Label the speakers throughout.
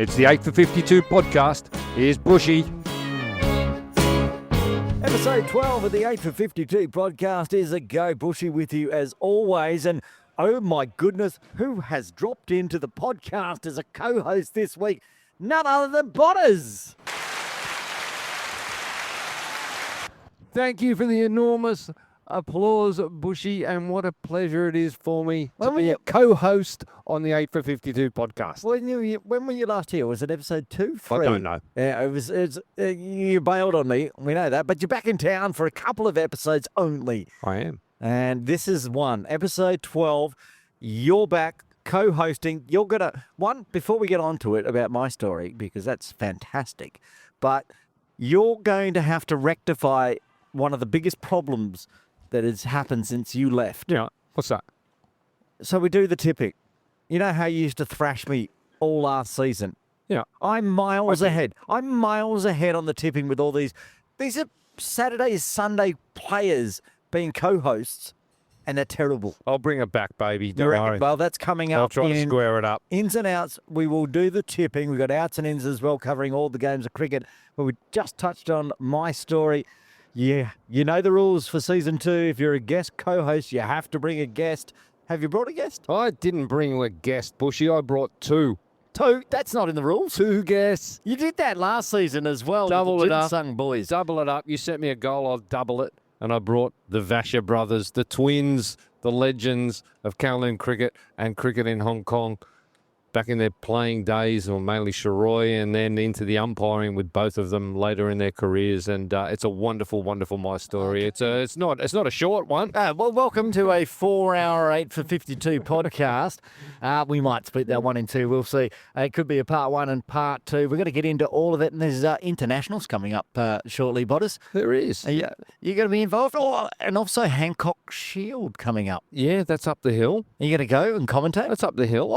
Speaker 1: It's the 8 for 52 podcast. Here's Bushy.
Speaker 2: Episode 12 of the 8 for 52 podcast is a go. Bushy with you as always. And oh my goodness, who has dropped into the podcast as a co-host this week? None other than Botters.
Speaker 1: Thank you for the enormous applause, Bushy, and what a pleasure it is for me to be a co-host on the 8 for 52 podcast.
Speaker 2: When were you last here? Was it episode 2? 3?
Speaker 1: I don't know.
Speaker 2: Yeah, it was. You bailed on me. We know that. But you're back in town for a couple of episodes only.
Speaker 1: I am.
Speaker 2: And this is one. Episode 12. You're back co-hosting. You're going to... before we get on to it about my story, because that's fantastic, but you're going to have to rectify one of the biggest problems that has happened since you left.
Speaker 1: Yeah. What's that?
Speaker 2: So we do the tipping. You know how you used to thrash me all last season?
Speaker 1: Yeah.
Speaker 2: I'm miles ahead. I'm miles ahead on the tipping with all these. These are Saturday, Sunday players being co-hosts, and they're terrible.
Speaker 1: I'll bring it back, baby. Don't worry.
Speaker 2: Well, that's coming up.
Speaker 1: I'll try to square it up.
Speaker 2: Ins and outs. We will do the tipping. We've got outs and ins as well, covering all the games of cricket. But we just touched on my story. Yeah, you know the rules for season 2. If you're a guest co-host, you have to bring a guest. Have you brought a guest?
Speaker 1: I didn't bring you a guest, Bushy. I brought 2.
Speaker 2: 2? That's not in the rules.
Speaker 1: 2 guests.
Speaker 2: You did that last season as well.
Speaker 1: Double
Speaker 2: with the
Speaker 1: it up.
Speaker 2: Ginsung boys.
Speaker 1: Double it up. You sent me a goal, I'll double it. And I brought the Vachha brothers, the twins, the legends of Kowloon cricket and cricket in Hong Kong back in their playing days, or mainly Shiroy, and then into the umpiring with both of them later in their careers. And it's a wonderful, wonderful my story. It's not a short one.
Speaker 2: Well, welcome to a 4-hour 8 for 52 podcast. We might split that one in 2. We'll see. It could be a part 1 and part 2. We're going to get into all of it. And there's internationals coming up shortly, Botters.
Speaker 1: There is.
Speaker 2: You're going to be involved. Oh, and also Hancock Shield coming up.
Speaker 1: Yeah, that's up the hill.
Speaker 2: Are you going to go and commentate?
Speaker 1: That's up the hill.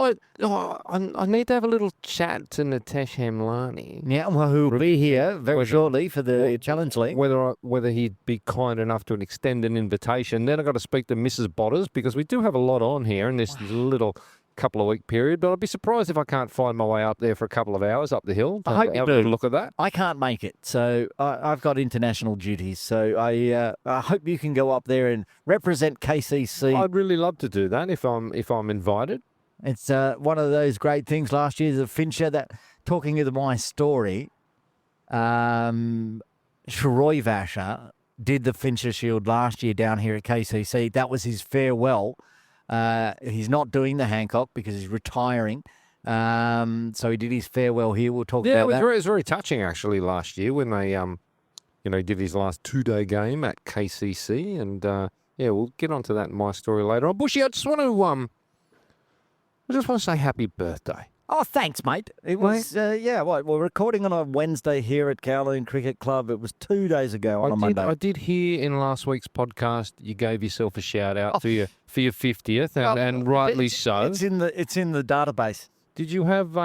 Speaker 1: I need to have a little chat to Nitesh Hamlani.
Speaker 2: Yeah, well, who will be here very shortly for the Challenge League.
Speaker 1: Whether he'd be kind enough to extend an invitation. Then I've got to speak to Mrs. Botters, because we do have a lot on here in this little couple of week period. But I'd be surprised if I can't find my way up there for a couple of hours up the hill.
Speaker 2: I hope you
Speaker 1: have
Speaker 2: do.
Speaker 1: a look at that.
Speaker 2: I can't make it, so I've got international duties. So I hope you can go up there and represent KCC.
Speaker 1: I'd really love to do that if I'm invited.
Speaker 2: It's one of those great things. Last year's a Fincher that, talking of my story, Shiroy Vachha did the Fincher Shield last year down here at KCC. That was his farewell. He's not doing the Hancock because he's retiring. So he did his farewell here. We'll talk about that.
Speaker 1: It was very touching actually last year when they did his last 2-day game at KCC, and we'll get onto that in my story later on. Bushy, I just want to say happy birthday.
Speaker 2: Oh, thanks, mate. It was, we're recording on a Wednesday here at Kowloon Cricket Club. It was 2 days ago on a Monday.
Speaker 1: I did hear in last week's podcast you gave yourself a shout out for your 50th, and rightly so.
Speaker 2: It's in the database.
Speaker 1: Did you have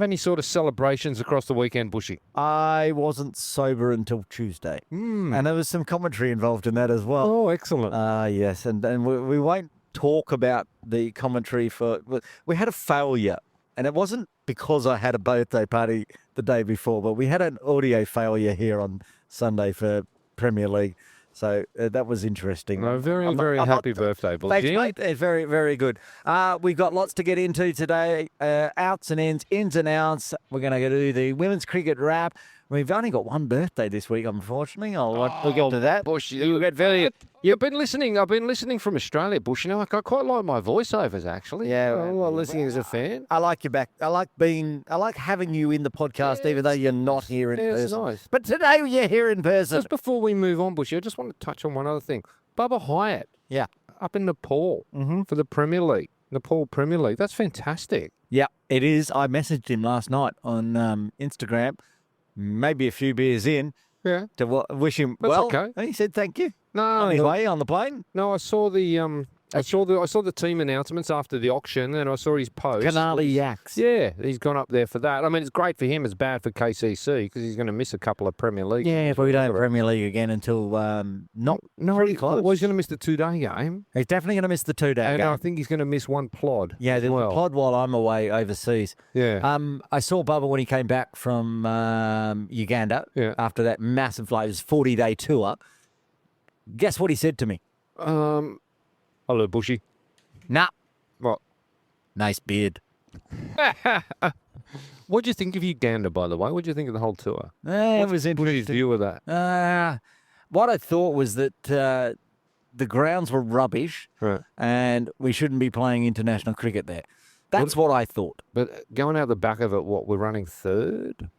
Speaker 1: any sort of celebrations across the weekend, Bushy?
Speaker 2: I wasn't sober until Tuesday, and there was some commentary involved in that as well.
Speaker 1: Oh, excellent.
Speaker 2: Yes, and we won't talk about the commentary we had a failure, and it wasn't because I had a birthday party the day before, but we had an audio failure here on Sunday for Premier League, so that was interesting.
Speaker 1: No, very happy birthday, Bushy.
Speaker 2: Thanks, mate. Very, very good. We've got lots to get into today. Outs and ins and outs. We're going to do the women's cricket wrap. We've only got one birthday this week, unfortunately. We'll get to that.
Speaker 1: Bush, I've been listening from Australia, Bush. You know, I quite like my voiceovers, actually.
Speaker 2: Yeah.
Speaker 1: I like listening as a fan.
Speaker 2: I like you back. I like having you in the podcast, even though you're not here in person.
Speaker 1: It's nice.
Speaker 2: But today you're here in person.
Speaker 1: Just before we move on, Bush, I just want to touch on one other thing. Bubba Hyatt.
Speaker 2: Yeah.
Speaker 1: Up in Nepal for the Premier League. Nepal Premier League. That's fantastic.
Speaker 2: Yeah, it is. I messaged him last night on Instagram. Maybe a few beers in, to wish him
Speaker 1: That's
Speaker 2: well.
Speaker 1: okay.
Speaker 2: And he said thank you.
Speaker 1: No,
Speaker 2: on his way on the plane.
Speaker 1: No, I saw the I saw the team announcements after the auction, and I saw his post.
Speaker 2: Canali Yaks.
Speaker 1: Yeah, he's gone up there for that. I mean, it's great for him. It's bad for KCC because he's going to miss a couple of Premier League.
Speaker 2: Yeah, but we don't have Premier League again until not pretty close.
Speaker 1: Well, he's going to miss the 2-day game.
Speaker 2: He's definitely going to miss the 2-day
Speaker 1: And
Speaker 2: game.
Speaker 1: I think he's going to miss one plod.
Speaker 2: Yeah, the pod while I'm away overseas.
Speaker 1: Yeah.
Speaker 2: I saw Bubba when he came back from Uganda after that massive, like, 40-day tour. Guess what he said to me?
Speaker 1: Hello, Bushy.
Speaker 2: Nah.
Speaker 1: What?
Speaker 2: Nice beard.
Speaker 1: What do you think of Uganda, by the way? What do you think of the whole tour?
Speaker 2: It was
Speaker 1: What did you view of that?
Speaker 2: What I thought was that the grounds were rubbish,
Speaker 1: Right.
Speaker 2: and we shouldn't be playing international cricket there. That's what I thought.
Speaker 1: But going out the back of it, what, we're running third?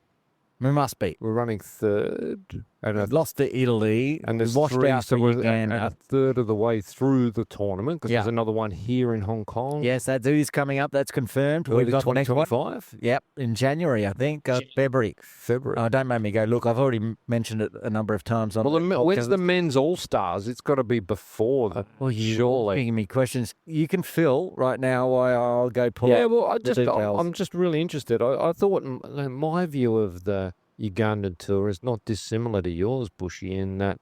Speaker 2: We must be.
Speaker 1: We're running third. And
Speaker 2: We lost to Italy,
Speaker 1: and
Speaker 2: we
Speaker 1: there's
Speaker 2: washed
Speaker 1: three,
Speaker 2: out
Speaker 1: so
Speaker 2: to
Speaker 1: we're
Speaker 2: Uganda.
Speaker 1: a third of the way through the tournament because
Speaker 2: Yeah.
Speaker 1: there's another one here in Hong Kong.
Speaker 2: Yes, that is coming up. That's confirmed.
Speaker 1: Early
Speaker 2: We've got the next one.
Speaker 1: 2025?
Speaker 2: Yep, in January, I think. February.
Speaker 1: February.
Speaker 2: Oh, don't make me go. Look, I've already mentioned it a number of times. On
Speaker 1: Well, where's the men's all-stars? It's got to be before that,
Speaker 2: Well, you're
Speaker 1: surely.
Speaker 2: asking me questions. You can fill right now while I'll go pull
Speaker 1: Yeah,
Speaker 2: up
Speaker 1: well,
Speaker 2: the details.
Speaker 1: I'm just really interested. I thought my view of the Ugandan tour is not dissimilar to yours, Bushy, in that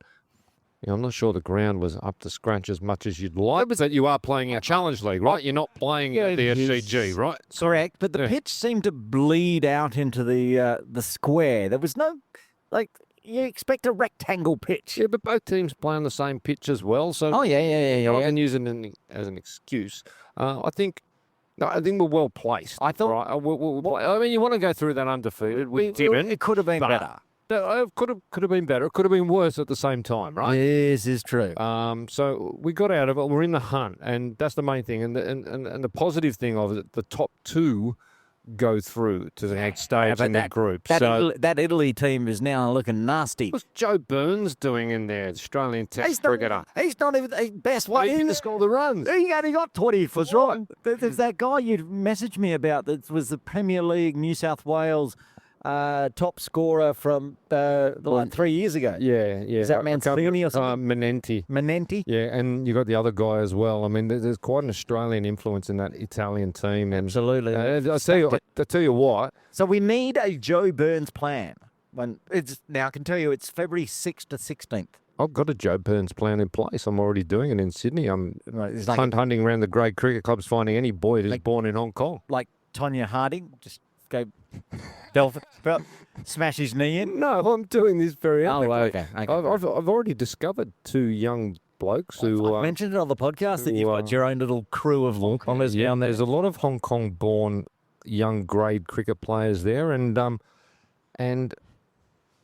Speaker 1: I'm not sure the ground was up to scratch as much as you'd like. But that you are playing a Challenge League, right? You're not playing at the SCG, right?
Speaker 2: Correct, but the pitch seemed to bleed out into the square. There was no, like, you expect a rectangle pitch.
Speaker 1: Yeah, but both teams play on the same pitch as well. So
Speaker 2: Oh, yeah.
Speaker 1: I can use it as an excuse. I think we're well placed.
Speaker 2: I thought-
Speaker 1: Right? I mean, you want to go through that undefeated. We didn't.
Speaker 2: It could have been
Speaker 1: but-
Speaker 2: better.
Speaker 1: It could have been better. It could have been worse at the same time, right?
Speaker 2: This is true.
Speaker 1: So we got out of it. We're in the hunt, and that's the main thing. And the positive thing of it, the top two go through to the next stage in that group.
Speaker 2: That Italy team is now looking nasty.
Speaker 1: What's Joe Burns doing in there, Australian Test cricketer?
Speaker 2: He's not even the best one.
Speaker 1: He didn't score the runs.
Speaker 2: He only got 20 for
Speaker 1: right.
Speaker 2: There's that guy you messaged me about that was the Premier League New South Wales top scorer from 3 years ago.
Speaker 1: Yeah.
Speaker 2: Is that Mancini or something?
Speaker 1: Manenti. Yeah, and you got the other guy as well. I mean, there's quite an Australian influence in that Italian team. And
Speaker 2: Absolutely.
Speaker 1: I tell you what.
Speaker 2: So we need a Joe Burns plan. Now I can tell you it's February 6th to 16th.
Speaker 1: I've got a Joe Burns plan in place. I'm already doing it in Sydney. I'm
Speaker 2: It's like,
Speaker 1: hunting around the great cricket clubs, finding any boy that's born in Hong Kong.
Speaker 2: like Tonya Harding, just go smash his knee in.
Speaker 1: No, I'm doing this very
Speaker 2: Oh,
Speaker 1: ethically.
Speaker 2: okay.
Speaker 1: I've already discovered two young blokes who
Speaker 2: I mentioned it on the podcast that you've got your own little crew of Hongkongers down there.
Speaker 1: There's a lot of Hong Kong-born young grade cricket players there, and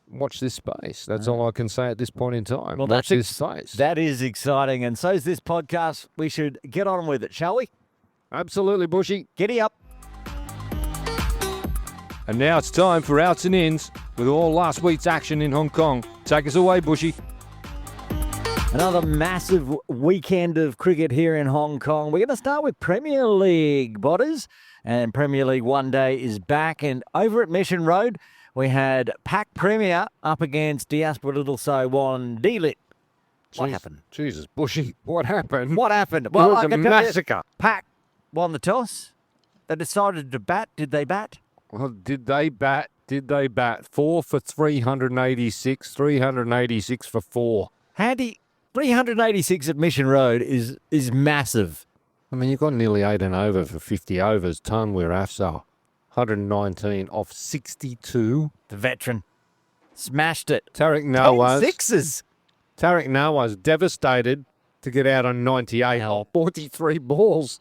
Speaker 1: watch this space. That's all I can say at this point in time.
Speaker 2: Well,
Speaker 1: watch this space.
Speaker 2: That is exciting, and so is this podcast. We should get on with it, shall we?
Speaker 1: Absolutely, Bushy.
Speaker 2: Giddy up.
Speaker 1: And now it's time for outs and ins with all last week's action in Hong Kong. Take us away, Bushy.
Speaker 2: Another massive weekend of cricket here in Hong Kong. We're going to start with Premier League, Botters. And Premier League One Day is back. And over at Mission Road, we had Pac Premier up against Diaspora Little Saiwan D-Lit. What happened?
Speaker 1: Jesus, Bushy, what happened?
Speaker 2: What happened?
Speaker 1: It was
Speaker 2: I
Speaker 1: a
Speaker 2: can tell you,
Speaker 1: massacre.
Speaker 2: Pac won the toss. They decided to bat. Did they bat?
Speaker 1: Well, did they bat? 4 for 386, 386 for 4.
Speaker 2: Handy. 386 at Mission Road is massive.
Speaker 1: I mean, you've got nearly 8 and over for 50 overs. Tanwir Afzal, 119 off 62.
Speaker 2: The veteran smashed it.
Speaker 1: Tarek
Speaker 2: 10
Speaker 1: Nawaz.
Speaker 2: sixes.
Speaker 1: Tarek Nawaz devastated to get out on 98 off 43 balls.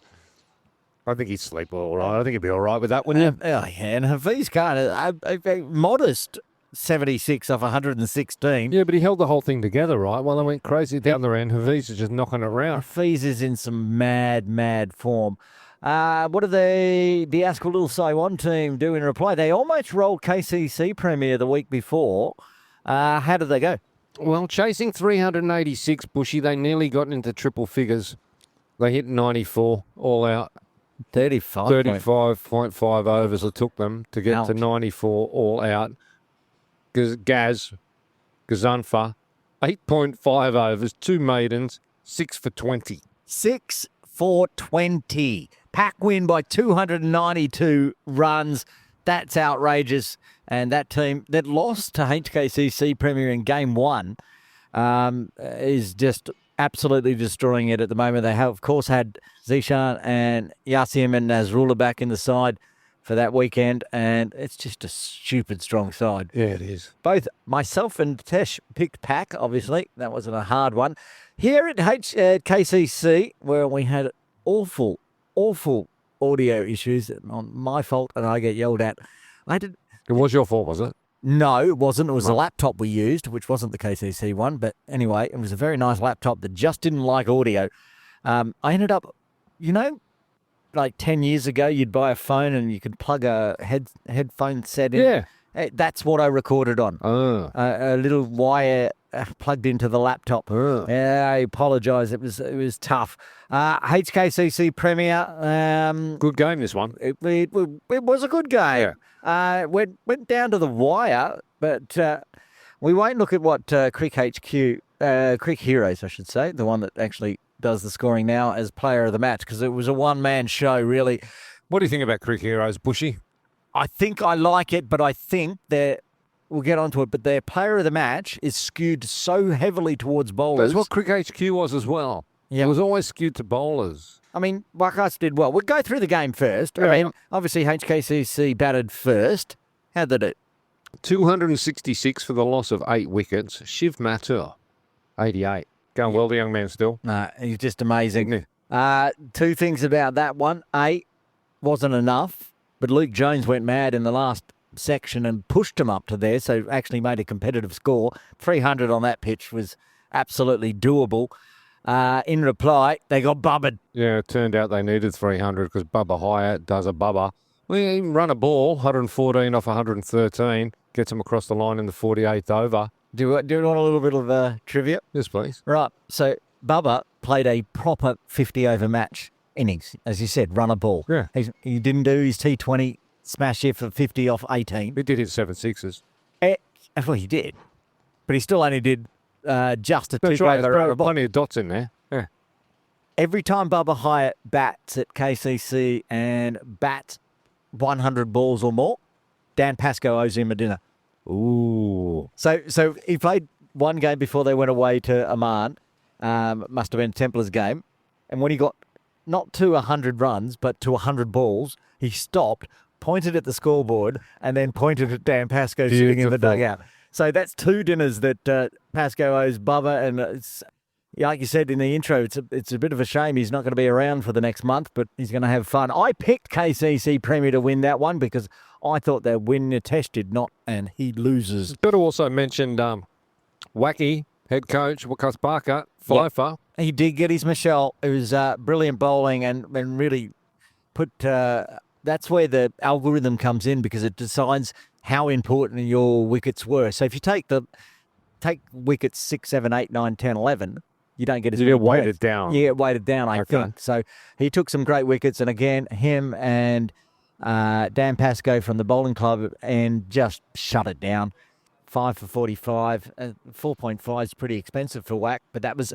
Speaker 1: I think he'd sleep all right. I think he'd be all right with that, wouldn't you?
Speaker 2: Oh, yeah, and Hafiz Khan, a modest 76 off 116.
Speaker 1: Yeah, but he held the whole thing together, right? Well, they went crazy down the end. Hafiz is just knocking it around.
Speaker 2: Hafiz is in some mad form. What did the Diaspora Little Saiwan team do in reply? They almost rolled KCC Premier the week before. How did they go?
Speaker 1: Well, chasing 386, Bushy, they nearly got into triple figures. They hit 94 all out. 35.5 overs it took them to get to 94 all out. Gazanfa, 8.5 overs, 2 maidens, 6 for 20.
Speaker 2: 6-4-20. Pack win by 292 runs. That's outrageous. And that team that lost to HKCC Premier in Game 1 is just absolutely destroying it at the moment. They have, of course, had Zishan and Yasim and Nazrullah back in the side for that weekend, and it's just a stupid strong side.
Speaker 1: Yeah, it is.
Speaker 2: Both myself and Tesh picked Pack, obviously. That wasn't a hard one. Here at KCC, where we had awful audio issues on my fault, and I get yelled at.
Speaker 1: It was your fault, was it?
Speaker 2: No, it wasn't. It was a laptop we used, which wasn't the KCC one. But anyway, it was a very nice laptop that just didn't like audio. I ended up, like 10 years ago, you'd buy a phone and you could plug a headphone set in.
Speaker 1: Yeah.
Speaker 2: That's what I recorded on.
Speaker 1: Oh.
Speaker 2: A little wire plugged into the laptop.
Speaker 1: Oh.
Speaker 2: Yeah, I apologise. It was tough. HKCC Premier.
Speaker 1: Good game, this one.
Speaker 2: It was a good game.
Speaker 1: Yeah.
Speaker 2: Went down to the wire, but we won't look at what Crick Heroes, I should say, the one that actually does the scoring now, as player of the match, because it was a one-man show, really.
Speaker 1: What do you think about Crick Heroes, Bushy?
Speaker 2: I think I like it, but I think we'll get onto it, but their player of the match is skewed so heavily towards bowlers.
Speaker 1: That's what Crick HQ was as well.
Speaker 2: Yeah.
Speaker 1: It was always skewed to bowlers.
Speaker 2: I mean, Waikas did well. We'll go through the game first.
Speaker 1: Yeah.
Speaker 2: I mean, obviously HKCC batted first. How did it?
Speaker 1: 266 for the loss of 8 wickets. Shiv Mathur, 88. Going well, the young man still.
Speaker 2: He's just amazing.
Speaker 1: Isn't he?
Speaker 2: Two things about that one. Wasn't enough, but Luke Jones went mad in the last section and pushed him up to there, so actually made a competitive score. 300 on that pitch was absolutely doable. In reply, they got bubbered.
Speaker 1: Yeah, it turned out they needed 300 because Bubba Hyatt does a bubber. We even run a ball, 114 off 113, gets him across the line in the 48th over.
Speaker 2: Do you want a little bit of trivia?
Speaker 1: Yes, please.
Speaker 2: Right, so Bubba played a proper 50-over match innings, as you said, run a ball.
Speaker 1: Yeah.
Speaker 2: He didn't do his T20 smash here for 50 off 18.
Speaker 1: He did hit 7 sixes.
Speaker 2: Well, he did, but he still only did just a
Speaker 1: That's
Speaker 2: two.
Speaker 1: right, there are plenty of dots in there. Yeah.
Speaker 2: Every time Bubba Hyatt bats at KCC and bats 100 balls or more, Dan Pascoe owes him a dinner.
Speaker 1: Ooh.
Speaker 2: So he played one game before they went away to Oman. Must have been Templars game. And when he got not to 100 runs, but to 100 balls, he stopped, pointed at the scoreboard, and then pointed at Dan Pascoe sitting in the dugout. So that's 2 dinners that Pascoe owes Bubba. And it's, like you said in the intro, it's a bit of a shame he's not going to be around for the next month, but he's going to have fun. I picked KCC Premier to win that one because I thought they'd win. Natesh did not, and he loses.
Speaker 1: Got to also mention Wacky, head coach, Wakas Barker, Fifer.
Speaker 2: He did get his Michelle. It was brilliant bowling and really put... that's where the algorithm comes in because it decides how important your wickets were. So if you take wickets 6, 7, 8, 9, 10, 11, you don't get as many
Speaker 1: You get weighted
Speaker 2: points.
Speaker 1: down.
Speaker 2: You get weighted down, I think. So he took some great wickets. And again, him and Dan Pascoe from the bowling club and just shut it down. 5 for 45. 4.5 is pretty expensive for whack, but that's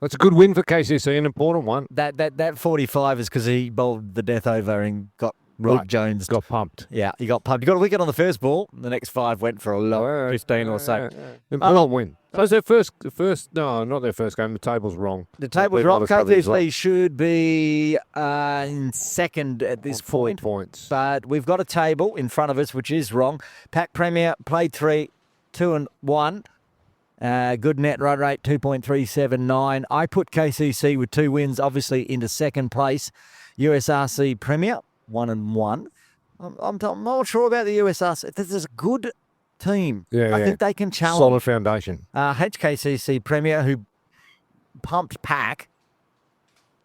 Speaker 1: a good win for KCC, an important one.
Speaker 2: That 45 is because he bowled the death over and got Luke Jones.
Speaker 1: Got pumped.
Speaker 2: Yeah, he got pumped. He got a wicket on the first ball. The next 5 went for a low 15 or so.
Speaker 1: Important win. So it's their first, no, not their first game. The table's wrong.
Speaker 2: The table's wrong. KCC should be in second at this point.
Speaker 1: Points.
Speaker 2: But we've got a table in front of us, which is wrong. Pack Premier played 3, 2 and 1. Good net run rate, 2.379. I put KCC with 2 wins, obviously, into second place. USRC Premier, 1 and 1. I'm not sure about the USRC. This is a good team. I think they can challenge.
Speaker 1: Solid foundation.
Speaker 2: HKCC Premier, who pumped Pack,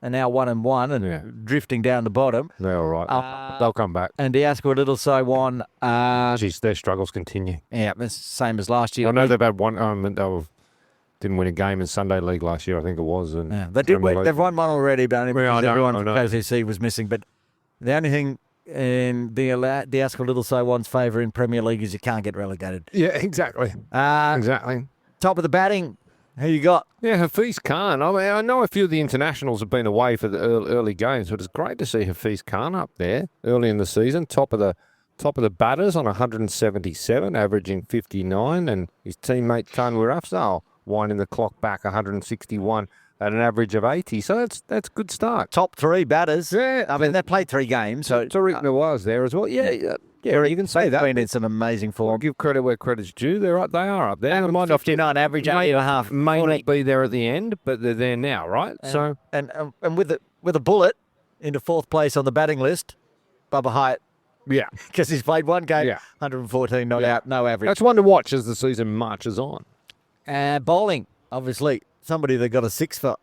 Speaker 2: are now 1 and 1 and drifting down the bottom.
Speaker 1: They're all right. They'll come back.
Speaker 2: And Diasco Little So One.
Speaker 1: Jeez, their struggles continue.
Speaker 2: Yeah, it's the same as last year.
Speaker 1: I know they've had one. Didn't win a game in Sunday League last year, I think it was. And
Speaker 2: they did. They've won one already, but only because everyone from
Speaker 1: know.
Speaker 2: KCC was missing. But the only thing in the Diasco Little So One's favour in Premier League is you can't get relegated.
Speaker 1: Yeah, exactly. Exactly.
Speaker 2: Top of the batting, Who you got?
Speaker 1: Yeah, Hafiz Khan. I mean, I know a few of the internationals have been away for the early games, but it's great to see Hafiz Khan up there early in the season, top of the batters on 177, averaging 59, and his teammate Tanwir Afzal winding the clock back 161 at an average of 80. So that's a good start.
Speaker 2: Top 3 batters.
Speaker 1: Yeah.
Speaker 2: I mean, they played 3 games. So
Speaker 1: Tariq Nawaz there as well. Yeah, you can say that.
Speaker 2: been in some amazing
Speaker 1: I'll
Speaker 2: form.
Speaker 1: give credit where credit's due. They are up there. They might not
Speaker 2: 59 average, 8.5.
Speaker 1: may not be there at the end, but they're there now, right? So
Speaker 2: And with a bullet into 4th place on the batting list, Bubba Hyatt,
Speaker 1: yeah,
Speaker 2: because he's played 1 game,
Speaker 1: Yeah.
Speaker 2: 114 not out, no average.
Speaker 1: that's one to watch as the season marches on.
Speaker 2: Bowling, obviously, somebody that got a 6 for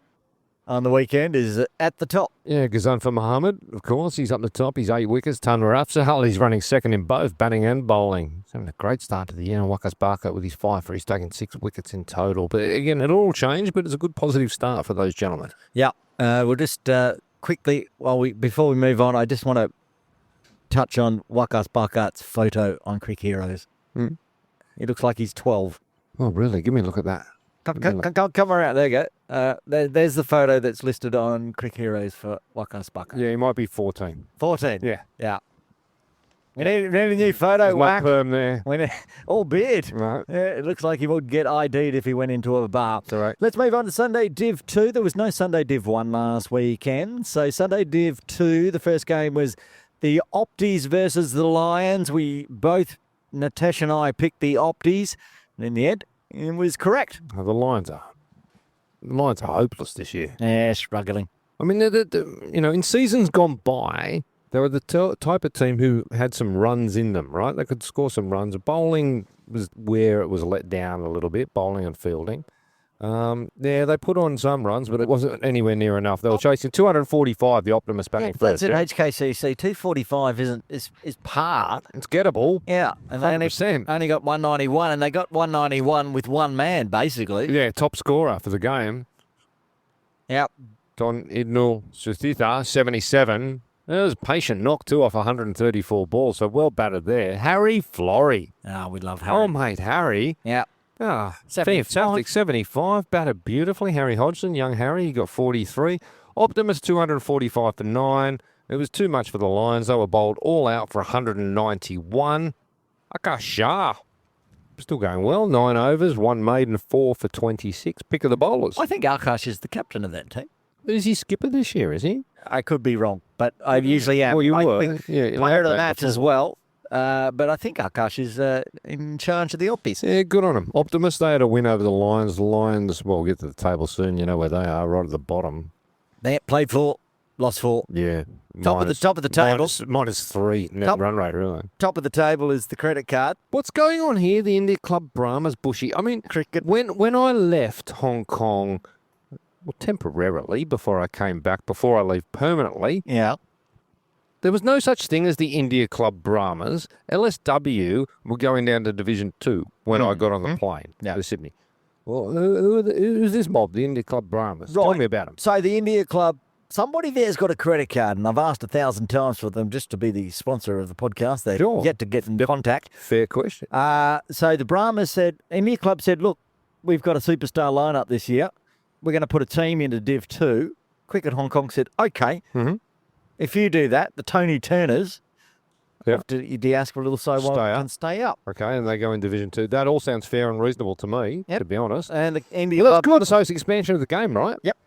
Speaker 2: on the weekend is at the top.
Speaker 1: Yeah, Ghazanfar Mohammed, of course, he's up the top. He's 8 wickets. Tanwir Afzal, he's running second in both batting and bowling. He's having a great start to the year. And Wakas Barker with his 5 for he's taken 6 wickets in total. But again, it'll all change, but it's a good positive start for those gentlemen.
Speaker 2: Yeah, we'll just quickly, before we move on, I just want to touch on Wakas Barkar's photo on Crick Heroes.
Speaker 1: Hmm.
Speaker 2: He looks like he's 12.
Speaker 1: Oh, really? Give me a look at that.
Speaker 2: Come around. There you go. There's the photo that's listed on Crick Heroes for Wakas Barker.
Speaker 1: Yeah, he might be 14.
Speaker 2: 14.
Speaker 1: Yeah.
Speaker 2: Yeah. We need a new photo,
Speaker 1: There's no
Speaker 2: Wack.
Speaker 1: perm there.
Speaker 2: All beard.
Speaker 1: No.
Speaker 2: Yeah, it looks like he would get ID'd if he went into a bar.
Speaker 1: That's all right.
Speaker 2: Let's move on to Sunday Div 2. There was no Sunday Div 1 last weekend. So Sunday Div 2, the first game was the Opties versus the Lions. We both, Natesh and I, picked the Opties. And in the end, it was correct.
Speaker 1: Oh, the Lions are hopeless this year.
Speaker 2: Yeah, struggling.
Speaker 1: I mean, in seasons gone by, they were the type of team who had some runs in them, right? They could score some runs. Bowling was where it was let down a little bit, bowling and fielding. Yeah, they put on some runs, but it wasn't anywhere near enough. They were chasing 245, the Optimus batting first.
Speaker 2: That's at HKCC. 245 is par.
Speaker 1: It's gettable.
Speaker 2: Yeah, and they
Speaker 1: 100%.
Speaker 2: only got 191, and they got 191 with one man, basically.
Speaker 1: Yeah, top scorer for the game.
Speaker 2: Yep.
Speaker 1: Don Idnul Suthitha, 77. It was a patient knock, too, off 134 balls, so well batted there. Harry Flory.
Speaker 2: Oh, we love Harry.
Speaker 1: Oh, mate, Harry.
Speaker 2: Yeah.
Speaker 1: Ah,
Speaker 2: 75.
Speaker 1: fantastic. 75, batted beautifully. Harry Hodgson, young Harry, he got 43. Optimus, 245 for 9. It was too much for the Lions. They were bowled all out for 191. Akash Shah, still going well. 9 overs, 1 maiden, 4 for 26. Pick of the bowlers.
Speaker 2: I think Akash is the captain of that team.
Speaker 1: Is he skipper this year, is he?
Speaker 2: I could be wrong, but I usually am.
Speaker 1: Well, you
Speaker 2: I
Speaker 1: were.
Speaker 2: think
Speaker 1: Yeah,
Speaker 2: player of the match as well. But I think Akash is in charge of the Opties.
Speaker 1: Yeah, good on them. Optimus, they had a win over the Lions. The Lions, well, we'll get to the table soon. You know where they are, right at the bottom.
Speaker 2: They played 4, lost 4.
Speaker 1: Yeah.
Speaker 2: Top of the table.
Speaker 1: -3 net
Speaker 2: Top-
Speaker 1: run rate, really.
Speaker 2: Top of the table is the credit card.
Speaker 1: What's going on here? The India Club Brahmas, Bushy. I mean, cricket. When I left Hong Kong, well, temporarily before I came back, before I leave permanently,
Speaker 2: Yeah.
Speaker 1: there was no such thing as the India Club Brahmas. LSW were going down to Division 2 when I got on the plane to Sydney. Well, who's this mob, the India Club Brahmas? Tell me about them.
Speaker 2: So the India Club, somebody there's got a credit card, and I've asked 1,000 times for them just to be the sponsor of the podcast. They've yet to get in contact.
Speaker 1: Fair question.
Speaker 2: So the Brahmas said, India Club said, look, we've got a superstar lineup this year. We're going to put a team into Div 2. Cricket Hong Kong said, okay, if you do that, the Tony Turners, do you ask for a little can stay up.
Speaker 1: Okay, and they go in Division 2. That all sounds fair and reasonable to me, to be honest.
Speaker 2: And the India
Speaker 1: Well,
Speaker 2: Club,
Speaker 1: that's good. So it's expansion of the game, right?
Speaker 2: Yep.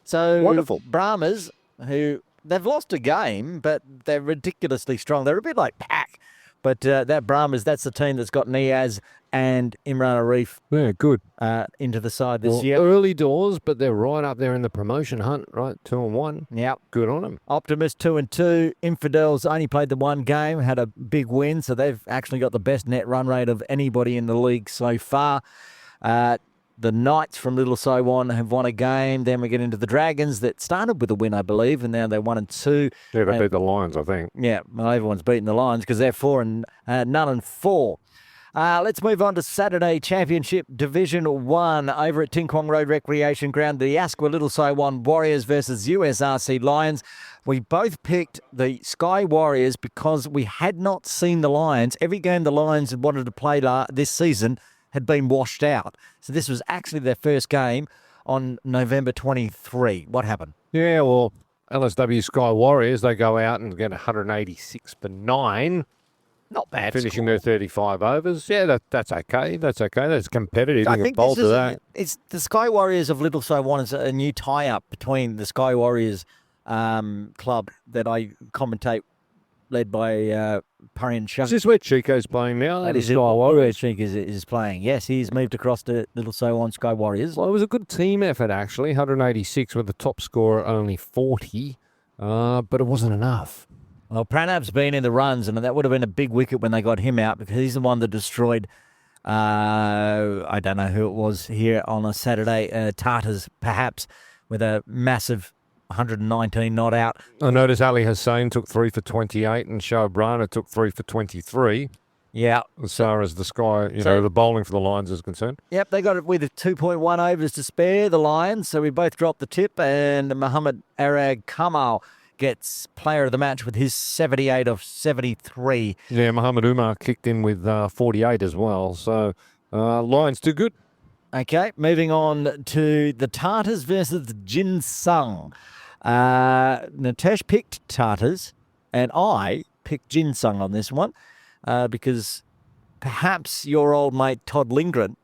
Speaker 2: So
Speaker 1: Wonderful.
Speaker 2: Brahmas, who they've lost a game, but they're ridiculously strong. They're a bit like Pack. But that Brahmas, that's the team that's got Niaz and Imran Arif
Speaker 1: Yeah, good.
Speaker 2: into the side this
Speaker 1: Well,
Speaker 2: year.
Speaker 1: early doors, but they're right up there in the promotion hunt, right? 2-1.
Speaker 2: Yep.
Speaker 1: Good on them.
Speaker 2: Optimus 2-2. Infidels only played the one game, had a big win, so they've actually got the best net run rate of anybody in the league so far. The Knights from Little Saiwan have won a game. Then we get into the Dragons that started with a win, I believe, and now they're 1-2.
Speaker 1: Yeah, they beat the Lions, I think.
Speaker 2: Yeah, well, everyone's beaten the Lions because they're 4-4. Let's move on to Saturday Championship Division 1 over at Ting Kwong Road Recreation Ground. The Asqua Little Saiwan Warriors versus USRC Lions. We both picked the Sky Warriors because we had not seen the Lions. Every game the Lions had wanted to play this season, had been washed out. So this was actually their first game on November 23. What happened?
Speaker 1: Yeah, well, LSW Sky Warriors, they go out and get 186 for 9.
Speaker 2: Not bad.
Speaker 1: Finishing
Speaker 2: score.
Speaker 1: their 35 overs. Yeah, that's okay. That's okay. That's competitive.
Speaker 2: I
Speaker 1: You can
Speaker 2: think
Speaker 1: bowl
Speaker 2: this
Speaker 1: to
Speaker 2: is
Speaker 1: that.
Speaker 2: it's the Sky Warriors of Little Saiwan is a new tie-up between the Sky Warriors club that I commentate, led by Parian Shuk.
Speaker 1: Is this where Chico's playing now?
Speaker 2: That
Speaker 1: The
Speaker 2: is
Speaker 1: Sky
Speaker 2: it.
Speaker 1: Warriors.
Speaker 2: Chick is playing. Yes, he's moved across to Little Saiwan Sky Warriors.
Speaker 1: Well, it was a good team effort, actually. 186 with the top scorer only 40. But it wasn't enough.
Speaker 2: Well, Pranab's been in the runs, and that would have been a big wicket when they got him out because he's the one that destroyed, I don't know who it was here on a Saturday, Tartars perhaps, with a massive 119 not out.
Speaker 1: I noticed Ali Hussain took 3 for 28 and Shobrana took 3 for 23
Speaker 2: Yeah.
Speaker 1: as far as the Sky, the bowling for the Lions is concerned.
Speaker 2: Yep, they got it with 2.1 overs to spare, the Lions, so we both dropped the tip, and Muhammad Arag Kamal gets player of the match with his 78 of 73.
Speaker 1: Yeah, Muhammad Umar kicked in with 48 as well. So Lions too good.
Speaker 2: Okay, moving on to the Tartars versus Jin Sung. Natesh picked Tartars, and I picked Jin Sung on this one because perhaps your old mate Todd Lindgren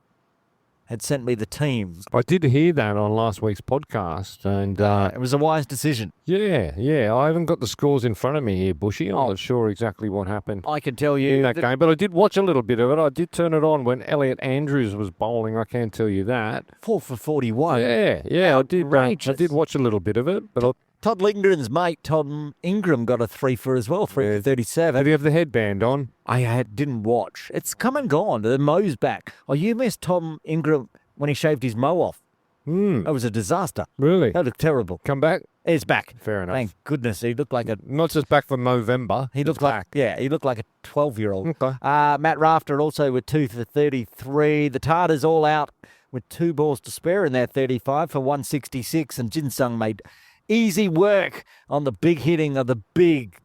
Speaker 2: had sent me the team.
Speaker 1: I did hear that on last week's podcast, and
Speaker 2: It was a wise decision.
Speaker 1: yeah, I haven't got the scores in front of me here, Bushy. I'm not sure exactly what happened
Speaker 2: I can tell
Speaker 1: in
Speaker 2: you
Speaker 1: that game, but I did watch a little bit of it. I did turn it on when Elliot Andrews was bowling. I can tell you that.
Speaker 2: 4 for 41.
Speaker 1: Yeah, I did. I
Speaker 2: Outrageous.
Speaker 1: did watch a little bit of it, but
Speaker 2: Todd Lindgren's mate, Tom Ingram, got a 3 for as well, 3 for
Speaker 1: did
Speaker 2: 37.
Speaker 1: you have the headband on?
Speaker 2: Didn't watch. It's come and gone. The mo's back. Oh, you missed Tom Ingram when he shaved his mo off. That was a disaster.
Speaker 1: Really?
Speaker 2: That looked terrible.
Speaker 1: Come back?
Speaker 2: He's back.
Speaker 1: Fair enough.
Speaker 2: Thank goodness. He looked like a
Speaker 1: Not just back from Movember.
Speaker 2: he looked like he looked like a 12-year-old.
Speaker 1: Okay.
Speaker 2: Matt Rafter also with 2 for 33. The Tartars all out with 2 balls to spare in their 35 for 166, and Jin Sung made easy work on the big hitting of the big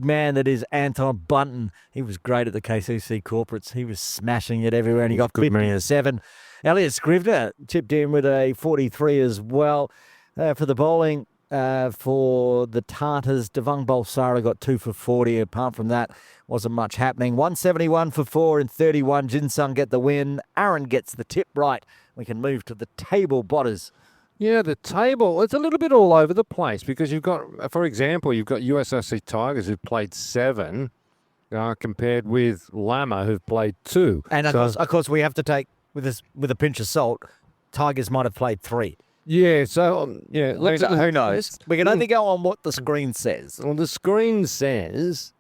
Speaker 2: man that is Anton Bunton. He was great at the KCC corporates. He was smashing it everywhere, and he got 57. Elliot Scrivener chipped in with a 43 as well. For the bowling for the Tartars, Devang Balsara got 2 for 40. Apart from that, wasn't much happening. 171 for 4 and 31. Jin Sung get the win. Aaron gets the tip right. We can move to the table botters.
Speaker 1: Yeah, the table, it's a little bit all over the place because you've got, for example, you've got USRC Tigers who've played 7 compared with Lama who've played 2.
Speaker 2: And of course, we have to take with a pinch of salt. Tigers might have played 3.
Speaker 1: Yeah, so,
Speaker 2: Who knows? We can only go on what the screen says.
Speaker 1: Well, the screen says,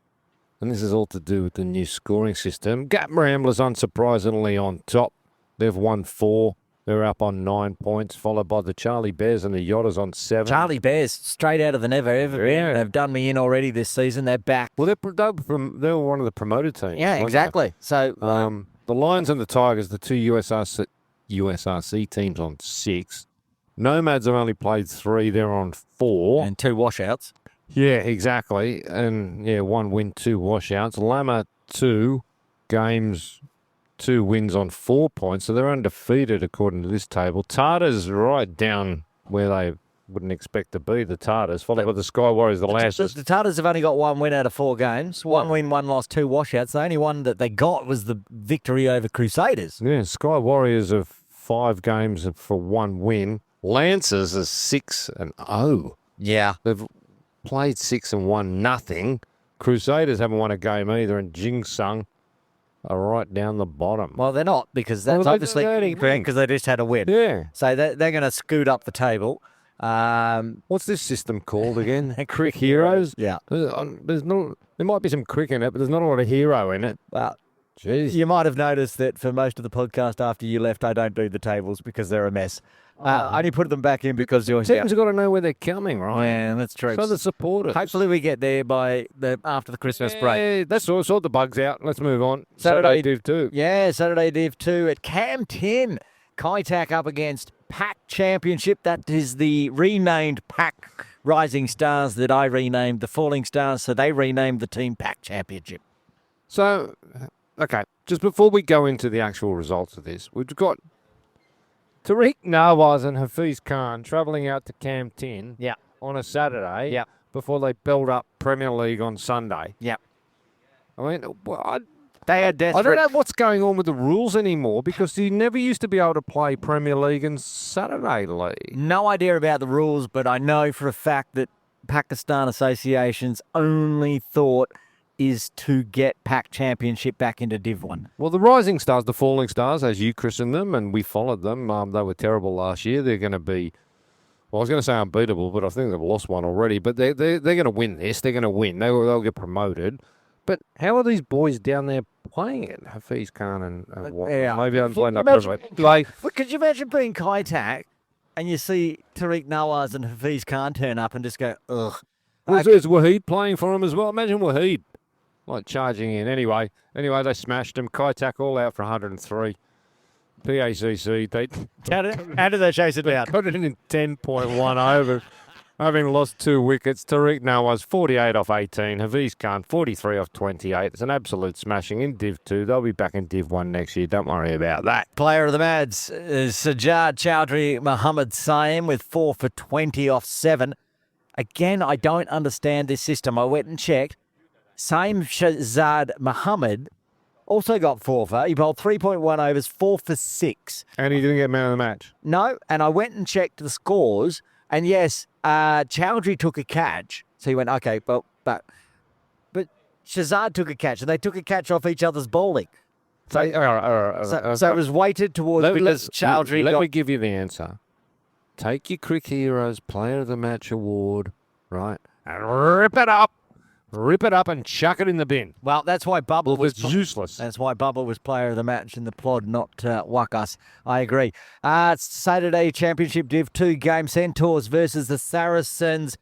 Speaker 1: and this is all to do with the new scoring system, Gap Ramblers unsurprisingly on top. They've won 4. They're up on 9 points, followed by the Charlie Bears and the Yotters on 7.
Speaker 2: Charlie Bears, straight out of the never ever.
Speaker 1: Yeah.
Speaker 2: They've done me in already this season. They're back.
Speaker 1: Well, they were one of the promoted teams.
Speaker 2: Yeah,
Speaker 1: weren't
Speaker 2: exactly. So
Speaker 1: they? The Lions and the Tigers, the 2 USRC teams on 6. Nomads have only played 3. They're on 4.
Speaker 2: and 2 washouts.
Speaker 1: Yeah, exactly. And, 1 win, 2 washouts. Lama, 2 games, 2 wins on 4 points. So they're undefeated according to this table. Tartars right down where they wouldn't expect to be, the Tartars, followed by the Sky Warriors, the Lancers.
Speaker 2: The Tartars have only got 1 win out of 4 games. 1 win, 1 loss, 2 washouts. The only one that they got was the victory over Crusaders.
Speaker 1: Yeah, Sky Warriors have 5 games for 1 win. Lancers are 6-0.
Speaker 2: Yeah.
Speaker 1: They've played 6 and won nothing. Crusaders haven't won a game either, and Jin Sung are right down the bottom.
Speaker 2: Well, they're not because that's
Speaker 1: Well,
Speaker 2: obviously
Speaker 1: they're only-
Speaker 2: because they just had a win.
Speaker 1: Yeah.
Speaker 2: So they're going to scoot up the table.
Speaker 1: What's this system called again? Crick Heroes?
Speaker 2: Yeah.
Speaker 1: There might be some crick in it, but there's not a lot of hero in it.
Speaker 2: Well,
Speaker 1: Jeez.
Speaker 2: you might have noticed that for most of the podcast after you left, I don't do the tables because they're a mess. I only put them back in because you're
Speaker 1: Teams have got to know where they're coming, right?
Speaker 2: Yeah, that's true.
Speaker 1: So the supporters.
Speaker 2: Hopefully we get there by after the Christmas break.
Speaker 1: Yeah, that's all. Sort the bugs out. Let's move on.
Speaker 2: Saturday
Speaker 1: Div 2.
Speaker 2: Yeah, Saturday Div 2 at Cam 10. Kaitak up against Pack Championship. That is the renamed Pack Rising Stars that I renamed the Falling Stars, so they renamed the team Pack Championship.
Speaker 1: So okay, just before we go into the actual results of this, we've got Tariq Nawaz and Hafiz Khan travelling out to Camp 10 on a Saturday before they build up Premier League on Sunday.
Speaker 2: Yep.
Speaker 1: I mean,
Speaker 2: They are
Speaker 1: I
Speaker 2: desperate.
Speaker 1: don't know what's going on with the rules anymore because you never used to be able to play Premier League and Saturday League.
Speaker 2: No idea about the rules, but I know for a fact that Pakistan Association's only thought is to get Pac Championship back into Div 1.
Speaker 1: Well, the Rising Stars, the Falling Stars, as you christened them, and we followed them, they were terrible last year. They're going to be, well, I was going to say unbeatable, but I think they've lost one already. But they're going to win this. They're going to win. They'll get promoted. But how are these boys down there playing it? Hafiz Khan and what?
Speaker 2: Yeah.
Speaker 1: Maybe I'm playing up
Speaker 2: Like, could you imagine being Kai Tak and you see Tariq Nawaz and Hafiz Khan turn up and just go, ugh.
Speaker 1: Is Wahid playing for him as well? Imagine Wahid. Like charging in. Anyway, they smashed him. Kai Tak all out for 103. PACC,
Speaker 2: How did they chase it down?
Speaker 1: got it in 10.1 overs. Having lost 2 wickets, Tariq Nawaz 48 off 18, Hafiz Khan 43 off 28. It's an absolute smashing in Div 2. They'll be back in Div 1 next year. Don't worry about that.
Speaker 2: Player of the Mads is Sajjad Chowdhury Mohammad Saim with 4 for 20 off 7. Again, I don't understand this system. I went and checked. Saim Shahzad Mohammed also got 4 for. He bowled 3.1 overs, 4 for 6.
Speaker 1: And he didn't get man of the match.
Speaker 2: No, and I went and checked the scores, and yes, Chowdhury took a catch. So he went, okay, but Shahzad took a catch, and they took a catch off each other's bowling. So it was weighted towards Chowdhury
Speaker 1: Let me give you the answer. Take your Crick Heroes Player of the Match award, right, and rip it up and chuck it in the bin.
Speaker 2: Well, that's why Bubble was
Speaker 1: useless.
Speaker 2: That's why Bubble was player of the match in the plod, not Wakas. I agree. Saturday Championship Div 2 game, Centaurs versus the Saracens.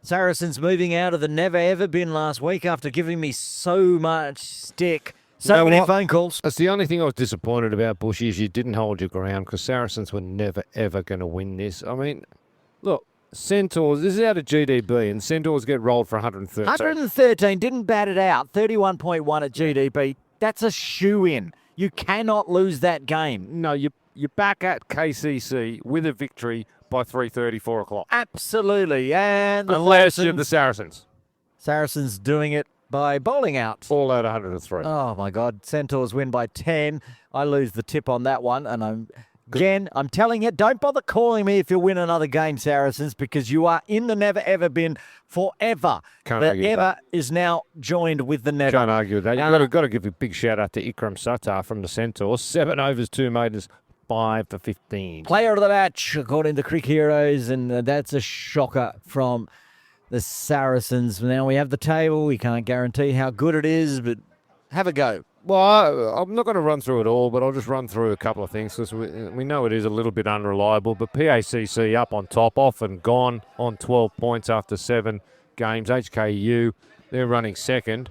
Speaker 2: Saracens moving out of the never ever bin last week after giving me so much stick. So many phone calls.
Speaker 1: That's the only thing I was disappointed about, Bushy, is you didn't hold your ground because Saracens were never, ever going to win this. I mean, look, Centaurs, this is out of GDB, and Centaurs get rolled for 113.
Speaker 2: 113, didn't bat it out. 31.1 at GDB. That's a shoe-in. You cannot lose that game.
Speaker 1: No, you're back at KCC with a victory by 3:30, 4 o'clock.
Speaker 2: Absolutely. And
Speaker 1: unless you're the Saracens.
Speaker 2: Saracens doing it by bowling out.
Speaker 1: All out 103.
Speaker 2: Oh, my God. Centaurs win by 10. I lose the tip on that one, and I'm telling you, don't bother calling me if you win another game, Saracens, because you are in the never ever bin forever.
Speaker 1: Can't
Speaker 2: the
Speaker 1: argue with
Speaker 2: ever
Speaker 1: that.
Speaker 2: is now joined with the never.
Speaker 1: Can't argue with that. You've got to give a big shout out to Ikram Sattar from the Centaurs. 7 overs, 2 meters, 5 for 15.
Speaker 2: Player of the match, according to Crick Heroes, and that's a shocker from the Saracens. Now we have the table. We can't guarantee how good it is, but have a go.
Speaker 1: Well, I'm not going to run through it all, but I'll just run through a couple of things because we know it is a little bit unreliable. But PACC up on top, off and gone on 12 points after 7 games. HKU, they're running second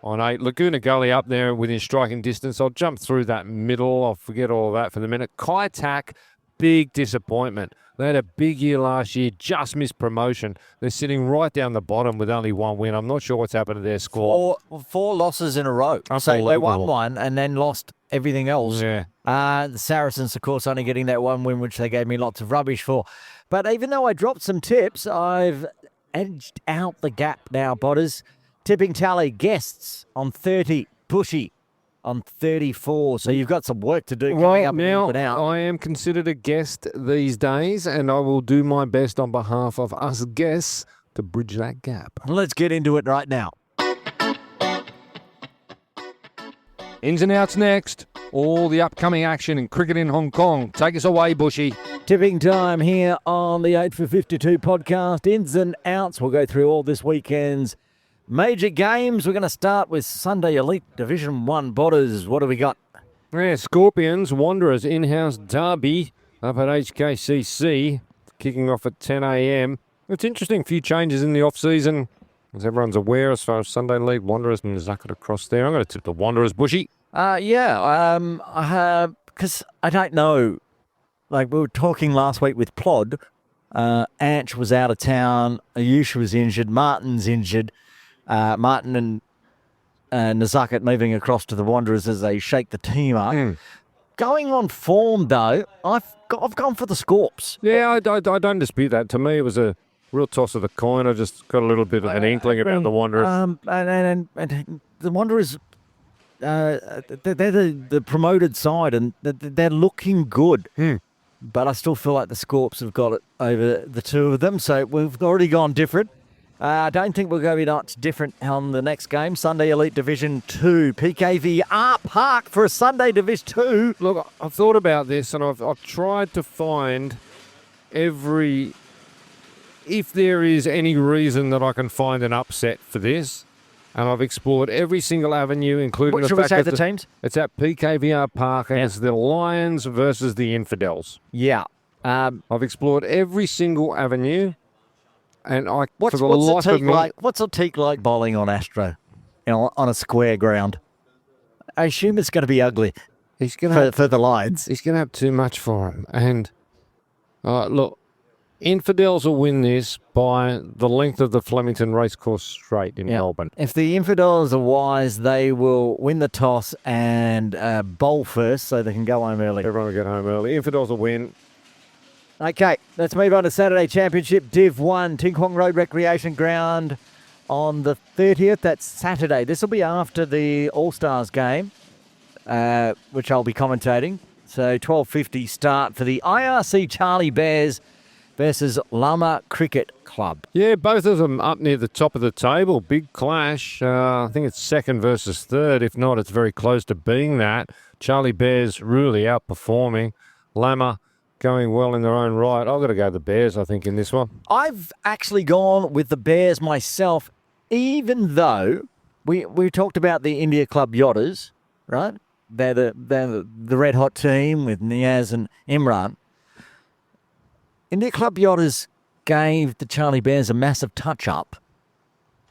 Speaker 1: on 8. Laguna Gully up there within striking distance. I'll jump through that middle. I'll forget all of that for the minute. Kai Tak, big disappointment. They had a big year last year, just missed promotion. They're sitting right down the bottom with only 1 win. I'm not sure what's happened to their score.
Speaker 2: Four losses in a row. So they won one and then lost everything else.
Speaker 1: Yeah.
Speaker 2: The Saracens, of course, only getting that 1 win, which they gave me lots of rubbish for. But even though I dropped some tips, I've edged out the gap now, Botters. Tipping tally, Guests on 30, Bushy on 34. So you've got some work to do.
Speaker 1: Well, now I am considered a guest these days, and I will do my best on behalf of us guests to bridge that gap.
Speaker 2: Let's get into it right now.
Speaker 1: Ins and outs next. All the upcoming action in cricket in Hong Kong. Take us away, Bushy.
Speaker 2: Tipping time here on the 8 for 52 podcast. Ins and outs. We'll go through all this weekend's major games. We're going to start with Sunday Elite Division 1 Botters. What do we got?
Speaker 1: Yeah, Scorpions, Wanderers in-house derby up at HKCC, kicking off at 10 a.m. It's interesting, a few changes in the off-season, as everyone's aware, as far as Sunday Elite. Wanderers and Zucker across there. I'm going to tip the Wanderers, Bushy.
Speaker 2: Because I don't know. Like we were talking last week with Plod, Anch was out of town, Ayush was injured, Martin's injured. Martin and Nazucket moving across to the Wanderers as they shake the team up. Going on form, though, I've gone for the Scorps.
Speaker 1: Yeah, I don't dispute that. To me, it was a real toss of the coin. I just got a little bit of an inkling about the Wanderers.
Speaker 2: And the Wanderers, they're the promoted side, and they're looking good. But I still feel like the Scorps have got it over the two of them, so we've already gone different. I don't think we'll go be much different on the next game. Sunday Elite Division 2, PKVR Park for a Sunday Division 2.
Speaker 1: Look, I've thought about this, and I've tried to find if there is any reason that I can find an upset for this, and I've explored every single avenue, including
Speaker 2: Should we say the teams?
Speaker 1: It's at PKVR Park, and it's the Lions versus the Infidels.
Speaker 2: Yeah.
Speaker 1: I've explored every single avenue, and
Speaker 2: What's a teak like bowling on Astro, on a square ground? I assume it's going to be ugly.
Speaker 1: He's going
Speaker 2: for the Lions.
Speaker 1: He's going to have too much for him. And look, Infidels will win this by the length of the Flemington Racecourse Straight in Melbourne.
Speaker 2: If the Infidels are wise, they will win the toss and bowl first so they can go home early.
Speaker 1: Everyone will get home early. Infidels will win.
Speaker 2: Okay, let's move on to Saturday Championship Div 1, Tinkwong Road Recreation Ground on the 30th. That's Saturday. This will be after the All-Stars game, which I'll be commentating. So 12:50 start for the IRC Charlie Bears versus Lama Cricket Club.
Speaker 1: Yeah, both of them up near the top of the table. Big clash. I think it's second versus third. If not, it's very close to being that. Charlie Bears really outperforming. Lama going well in their own right. I've got to go the Bears, I think, in this one.
Speaker 2: I've actually gone with the Bears myself, even though we talked about the India Club Yotters, right? They're the red hot team with Niaz and Imran. India Club Yotters gave the Charlie Bears a massive touch-up.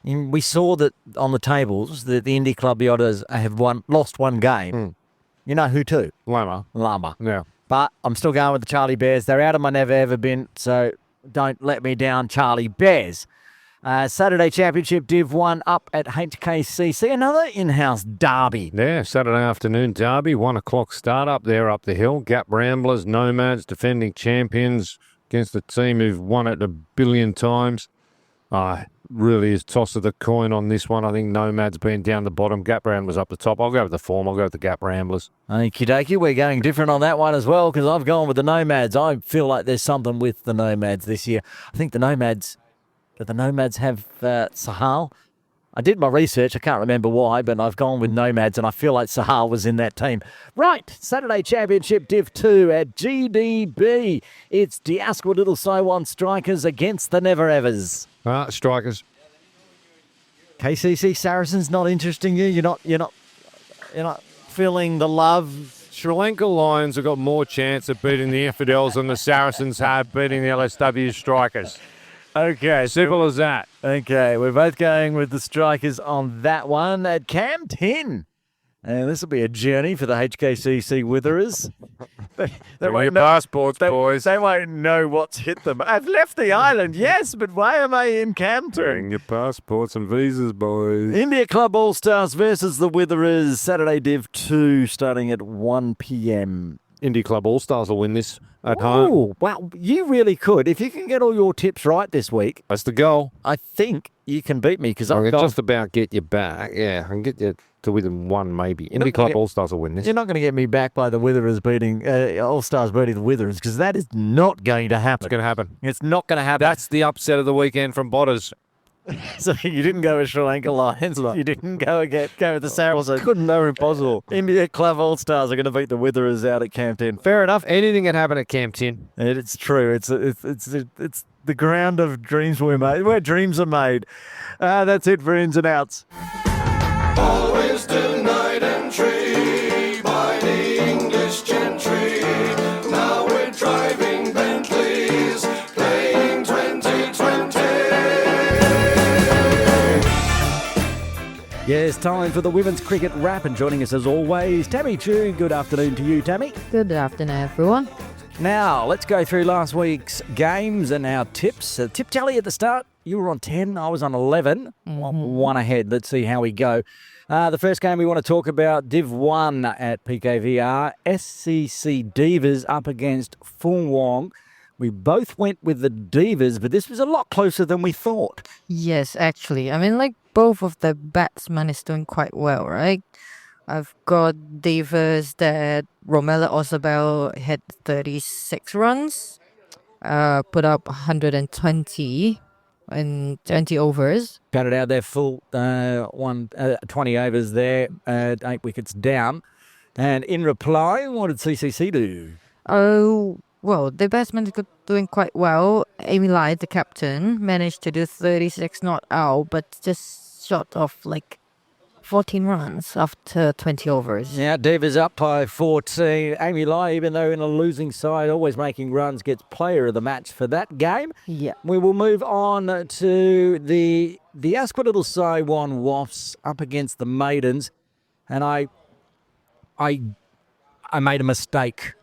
Speaker 2: We saw that on the tables that the India Club Yotters have lost one game. You know who to?
Speaker 1: Lama. Yeah.
Speaker 2: But I'm still going with the Charlie Bears. They're out of my never ever been, so don't let me down, Charlie Bears. Saturday Championship Div 1 up at HKCC. Another in-house derby.
Speaker 1: Yeah, Saturday afternoon derby. 1 o'clock start up there up the hill. Gap Ramblers, Nomads, defending champions against a team who've won it 1 billion times. Really is toss of the coin on this one. I think Nomads being down the bottom. Gap Ramblers up the top. I'll go with the form. I'll go with the Gap Ramblers.
Speaker 2: Okie dokie. We're going different on that one as well because I've gone with the Nomads. I feel like there's something with the Nomads this year. I think the Nomads have Sahal. I did my research. I can't remember why, but I've gone with Nomads, and I feel like Sahal was in that team. Right, Saturday Championship Div 2 at GDB. It's Diasqua Little Saiwan Strikers against the Never Evers.
Speaker 1: Strikers.
Speaker 2: KCC Saracens not interesting you. You're not feeling the love.
Speaker 1: Sri Lanka Lions have got more chance of beating the Infidels than the Saracens have beating the LSW Strikers.
Speaker 2: Okay.
Speaker 1: Simple as that.
Speaker 2: Okay, we're both going with the Strikers on that one. At Cam 10. And this will be a journey for the HKCC Witherers. They
Speaker 1: won't your passports, boys.
Speaker 2: They won't know what's hit them. I've left the island, yes, but why am I in Cam 10?
Speaker 1: Bring your passports and visas, boys.
Speaker 2: India Club All-Stars versus the Witherers. Saturday Div 2 starting at 1 p.m.
Speaker 1: India Club All-Stars will win this at home.
Speaker 2: Oh, wow, you really could. If you can get all your tips right this week.
Speaker 1: That's the goal.
Speaker 2: I think you can beat me because
Speaker 1: I can just about get you back. Yeah, I can get you to within one maybe. India Club All-Stars will win this.
Speaker 2: You're not going to get me back by the Witherers beating, All-Stars beating the Witherers because that is not going to happen.
Speaker 1: It's going to happen.
Speaker 2: It's not going to happen.
Speaker 1: That's the upset of the weekend from Botters.
Speaker 2: So you didn't go with Sri Lanka Lions. You didn't go with the Saracens.
Speaker 1: Couldn't know impossible.
Speaker 2: India Club All-Stars are going to beat the Witherers out at Camp 10. Fair enough.
Speaker 1: Anything can happen at Camp 10.
Speaker 2: It's true. It's the ground of dreams where dreams are made. That's it for ins and outs.
Speaker 3: Always denied entry by the English gentry. Now we're driving Bentleys, playing 2020.
Speaker 2: Yes, time for the women's cricket wrap, and joining us as always, Tammy Chu. Good afternoon to you, Tammy.
Speaker 4: Good afternoon, everyone.
Speaker 2: Now, let's go through last week's games and our tips. Tip tally at the start, you were on 10, I was on 11. One ahead. Let's see how we go. The first game we want to talk about, Div 1 at PKVR. SCC Divas up against Fung Wong. We both went with the Divas, but this was a lot closer than we thought.
Speaker 4: Yes, actually. I mean, like, both of the batsmen is doing quite well, right? I've got Divas that Romela Osabel had 36 runs, put up 120 in 20 overs.
Speaker 2: Batted out their full 20 overs there, 8 wickets down. And in reply, what did CCC do?
Speaker 4: Oh, well, the batsmen is doing quite well. Amy Lai, the captain, managed to do 36 not out, but just short of like 14 runs after 20 overs.
Speaker 2: Yeah, Divas up by 14. Amy Lai, even though in a losing side, always making runs, gets player of the match for that game.
Speaker 4: Yeah.
Speaker 2: We will move on to the Asquith Saiwan Wasps up against the Maidens. And I made a mistake.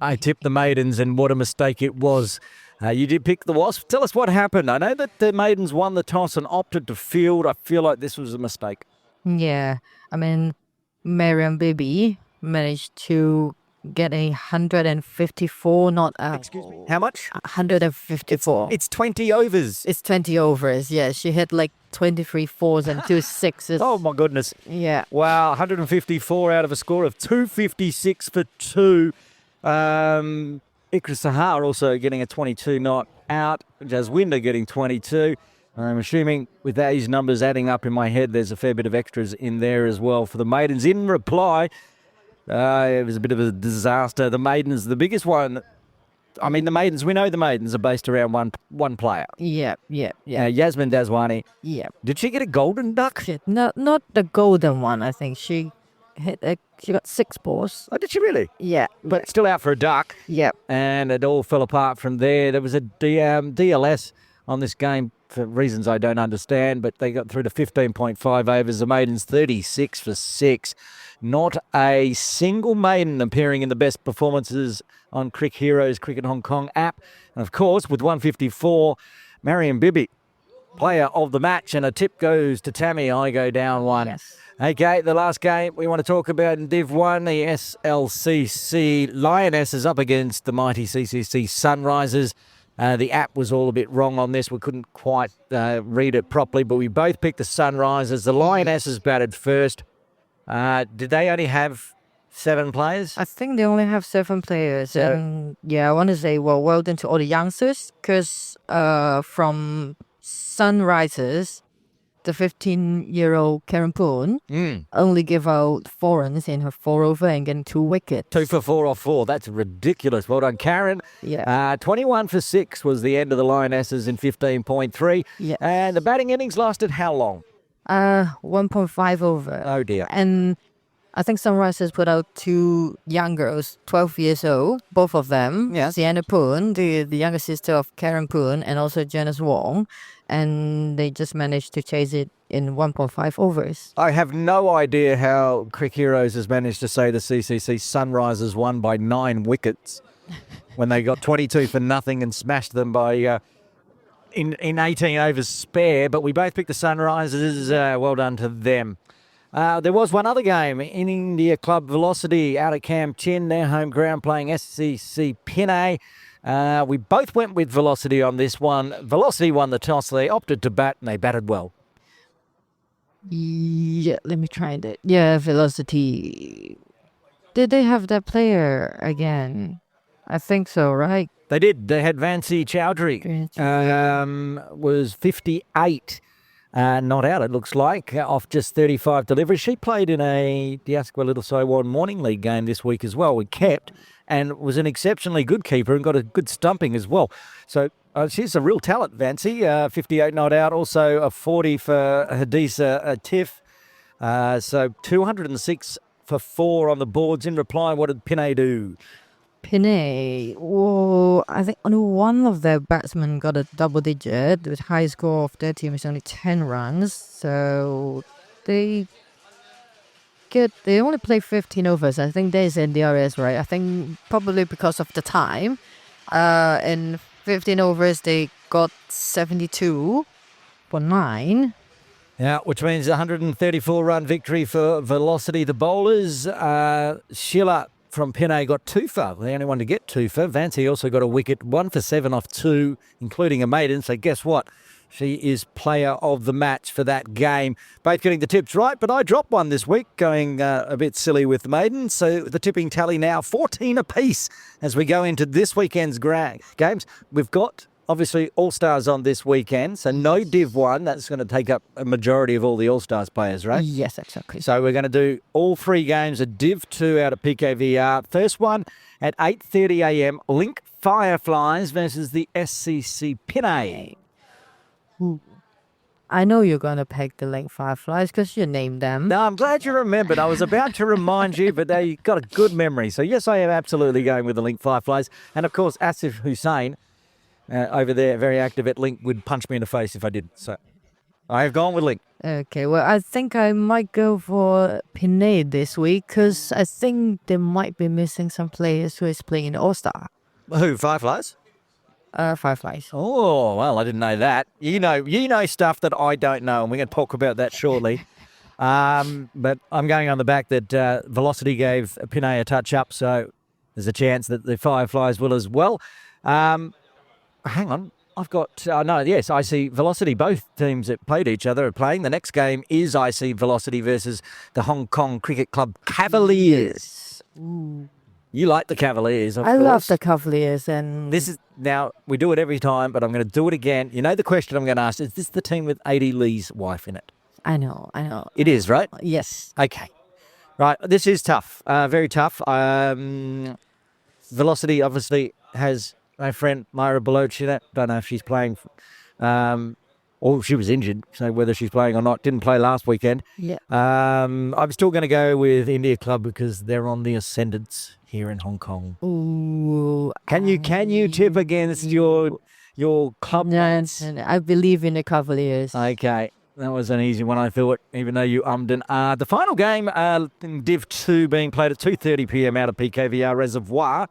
Speaker 2: I tipped the Maidens, and what a mistake it was. You did pick the Wasps. Tell us what happened. I know that the Maidens won the toss and opted to field. I feel like this was a mistake.
Speaker 4: Yeah. I mean, Mariam Bibi managed to get 154 not out.
Speaker 2: Excuse me? How much?
Speaker 4: 154.
Speaker 2: It's 20 overs.
Speaker 4: It's 20 overs. Yeah. She had like 23 fours and 2 sixes.
Speaker 2: Oh, my goodness.
Speaker 4: Yeah.
Speaker 2: Wow, 154 out of a score of 256 for 2. Ikra Sahar also getting a 22 not out. Jaswinder getting 22. I'm assuming with these numbers adding up in my head, there's a fair bit of extras in there as well for the Maidens. In reply, it was a bit of a disaster. The Maidens, the biggest one. I mean, the Maidens, we know the Maidens are based around one player.
Speaker 4: Yeah.
Speaker 2: Yasmin Daswani.
Speaker 4: Yeah.
Speaker 2: Did she get a golden duck?
Speaker 4: Shit. No, not the golden one. I think she she got 6 balls.
Speaker 2: Oh, did she really?
Speaker 4: Yeah.
Speaker 2: But still out for a duck.
Speaker 4: Yeah.
Speaker 2: And it all fell apart from there. There was a DLS on this game for reasons I don't understand, but they got through to 15.5 overs. The Maidens 36 for 6. Not a single Maiden appearing in the best performances on Crick Heroes Cricket Hong Kong app. And of course, with 154, Mariam Bibi, player of the match, and a tip goes to Tammy. I go down 1.
Speaker 4: Yes.
Speaker 2: Okay, the last game we want to talk about in Div 1, the SLCC Lionesses up against the mighty CCC Sunrisers. The app was all a bit wrong on this. We couldn't quite read it properly, but we both picked the Sunrisers. The Lionesses batted first. Did they only have 7 players?
Speaker 4: I think they only have 7 players. And yeah, I want to say, well done to all the youngsters, because from Sunrisers, the 15-year-old Karen Poon only gave out 4 runs in her 4 over and getting 2 wickets.
Speaker 2: 2 for 4 off 4. That's ridiculous. Well done, Karen.
Speaker 4: Yeah.
Speaker 2: 21 for 6 was the end of the Lionesses in 15.3.
Speaker 4: Yeah.
Speaker 2: And the batting innings lasted how long?
Speaker 4: 1.5 over.
Speaker 2: Oh, dear.
Speaker 4: And I think Sunrisers put out 2 young girls, 12 years old, both of them.
Speaker 2: Yeah.
Speaker 4: Sienna Poon, the younger sister of Karen Poon, and also Janice Wong. And they just managed to chase it in 1.5 overs.
Speaker 2: I have no idea how Crick Heroes has managed to say the CCC Sunrisers won by 9 wickets when they got 22 for nothing and smashed them by in 18 overs spare. But we both picked the Sunrisers. Well done to them. There was one other game in India Club Velocity out at Camp Chin, their home ground, playing SCC Pinay. We both went with Velocity on this one. Velocity won the toss. They opted to bat, and they batted well.
Speaker 4: Yeah, let me try that. Yeah, Velocity. Did they have that player again? I think so, right?
Speaker 2: They did. They had Vansi Chowdhury. Was 58. Not out, it looks like, off just 35 deliveries. She played in a Diaspora Little Saiwan Morning League game this week as well. We kept, and was an exceptionally good keeper and got a good stumping as well. So she's a real talent, Vancy. 58 not out. Also a 40 for Hadisa Tiff. So 206 for 4 on the boards. In reply, what did Pinay do?
Speaker 4: Pinay, oh, I think only one of their batsmen got a double digit. The high score of their team is only 10 runs. So they only play 15 overs. I think there's NDRS, right? I think probably because of the time. In 15 overs, they got 72 for 9.
Speaker 2: Yeah, which means a 134-run victory for Velocity. The bowlers, Sheila from Pinay got 2 for. The only one to get 2 for. Vancy also got a wicket, 1 for 7 off 2, including a maiden. So guess what? She is player of the match for that game. Both getting the tips right, but I dropped one this week, going a bit silly with the maiden. So the tipping tally now 14 apiece as we go into this weekend's games. We've got, obviously, All-Stars on this weekend, so no Div 1. That's going to take up a majority of all the All-Stars players, right?
Speaker 4: Yes, exactly.
Speaker 2: So we're going to do all 3 games of Div 2 out of PKVR. First one at 8:30 a.m. Link Fireflies versus the SCC Pinay.
Speaker 4: I know you're gonna pick the Link Fireflies because you named them.
Speaker 2: No, I'm glad you remembered. I was about to remind you, but you got a good memory. So yes, I am absolutely going with the Link Fireflies. And of course, Asif Hussain over there, very active at Link, would punch me in the face if I didn't. So I have gone with Link.
Speaker 4: Okay, well, I think I might go for Pinay this week because I think they might be missing some players who is playing in the All-Star.
Speaker 2: Who, Fireflies?
Speaker 4: Fireflies.
Speaker 2: Oh, well, I didn't know that. You know stuff that I don't know, and we're going to talk about that shortly. But I'm going on the back that Velocity gave Pinay a touch-up, so there's a chance that the Fireflies will as well. Hang on. I've got, I see Velocity. Both teams that played each other are playing. The next game is I see Velocity versus the Hong Kong Cricket Club Cavaliers.
Speaker 4: Ooh.
Speaker 2: You like the Cavaliers, of
Speaker 4: I
Speaker 2: course.
Speaker 4: love the Cavaliers, and
Speaker 2: This is, now, we do it every time, but I'm going to do it again. You know the question I'm going to ask, is this the team with A.D. Lee's wife in it?
Speaker 4: I know.
Speaker 2: It is, right?
Speaker 4: Yes.
Speaker 2: Okay. Right, this is tough, very tough. Velocity obviously has my friend Myra Baloch in it. Don't know if she's playing, or she was injured, so whether she's playing or not. Didn't play last weekend.
Speaker 4: Yeah.
Speaker 2: I'm still going to go with India Club because they're on the ascendants here in Hong Kong.
Speaker 4: Ooh.
Speaker 2: Can you tip against your club mates?
Speaker 4: I believe in the Cavaliers.
Speaker 2: Okay. That was an easy one, I thought, even though you ummed and The final game in Div 2 being played at 2:30 p.m. out of PKVR Reservoir.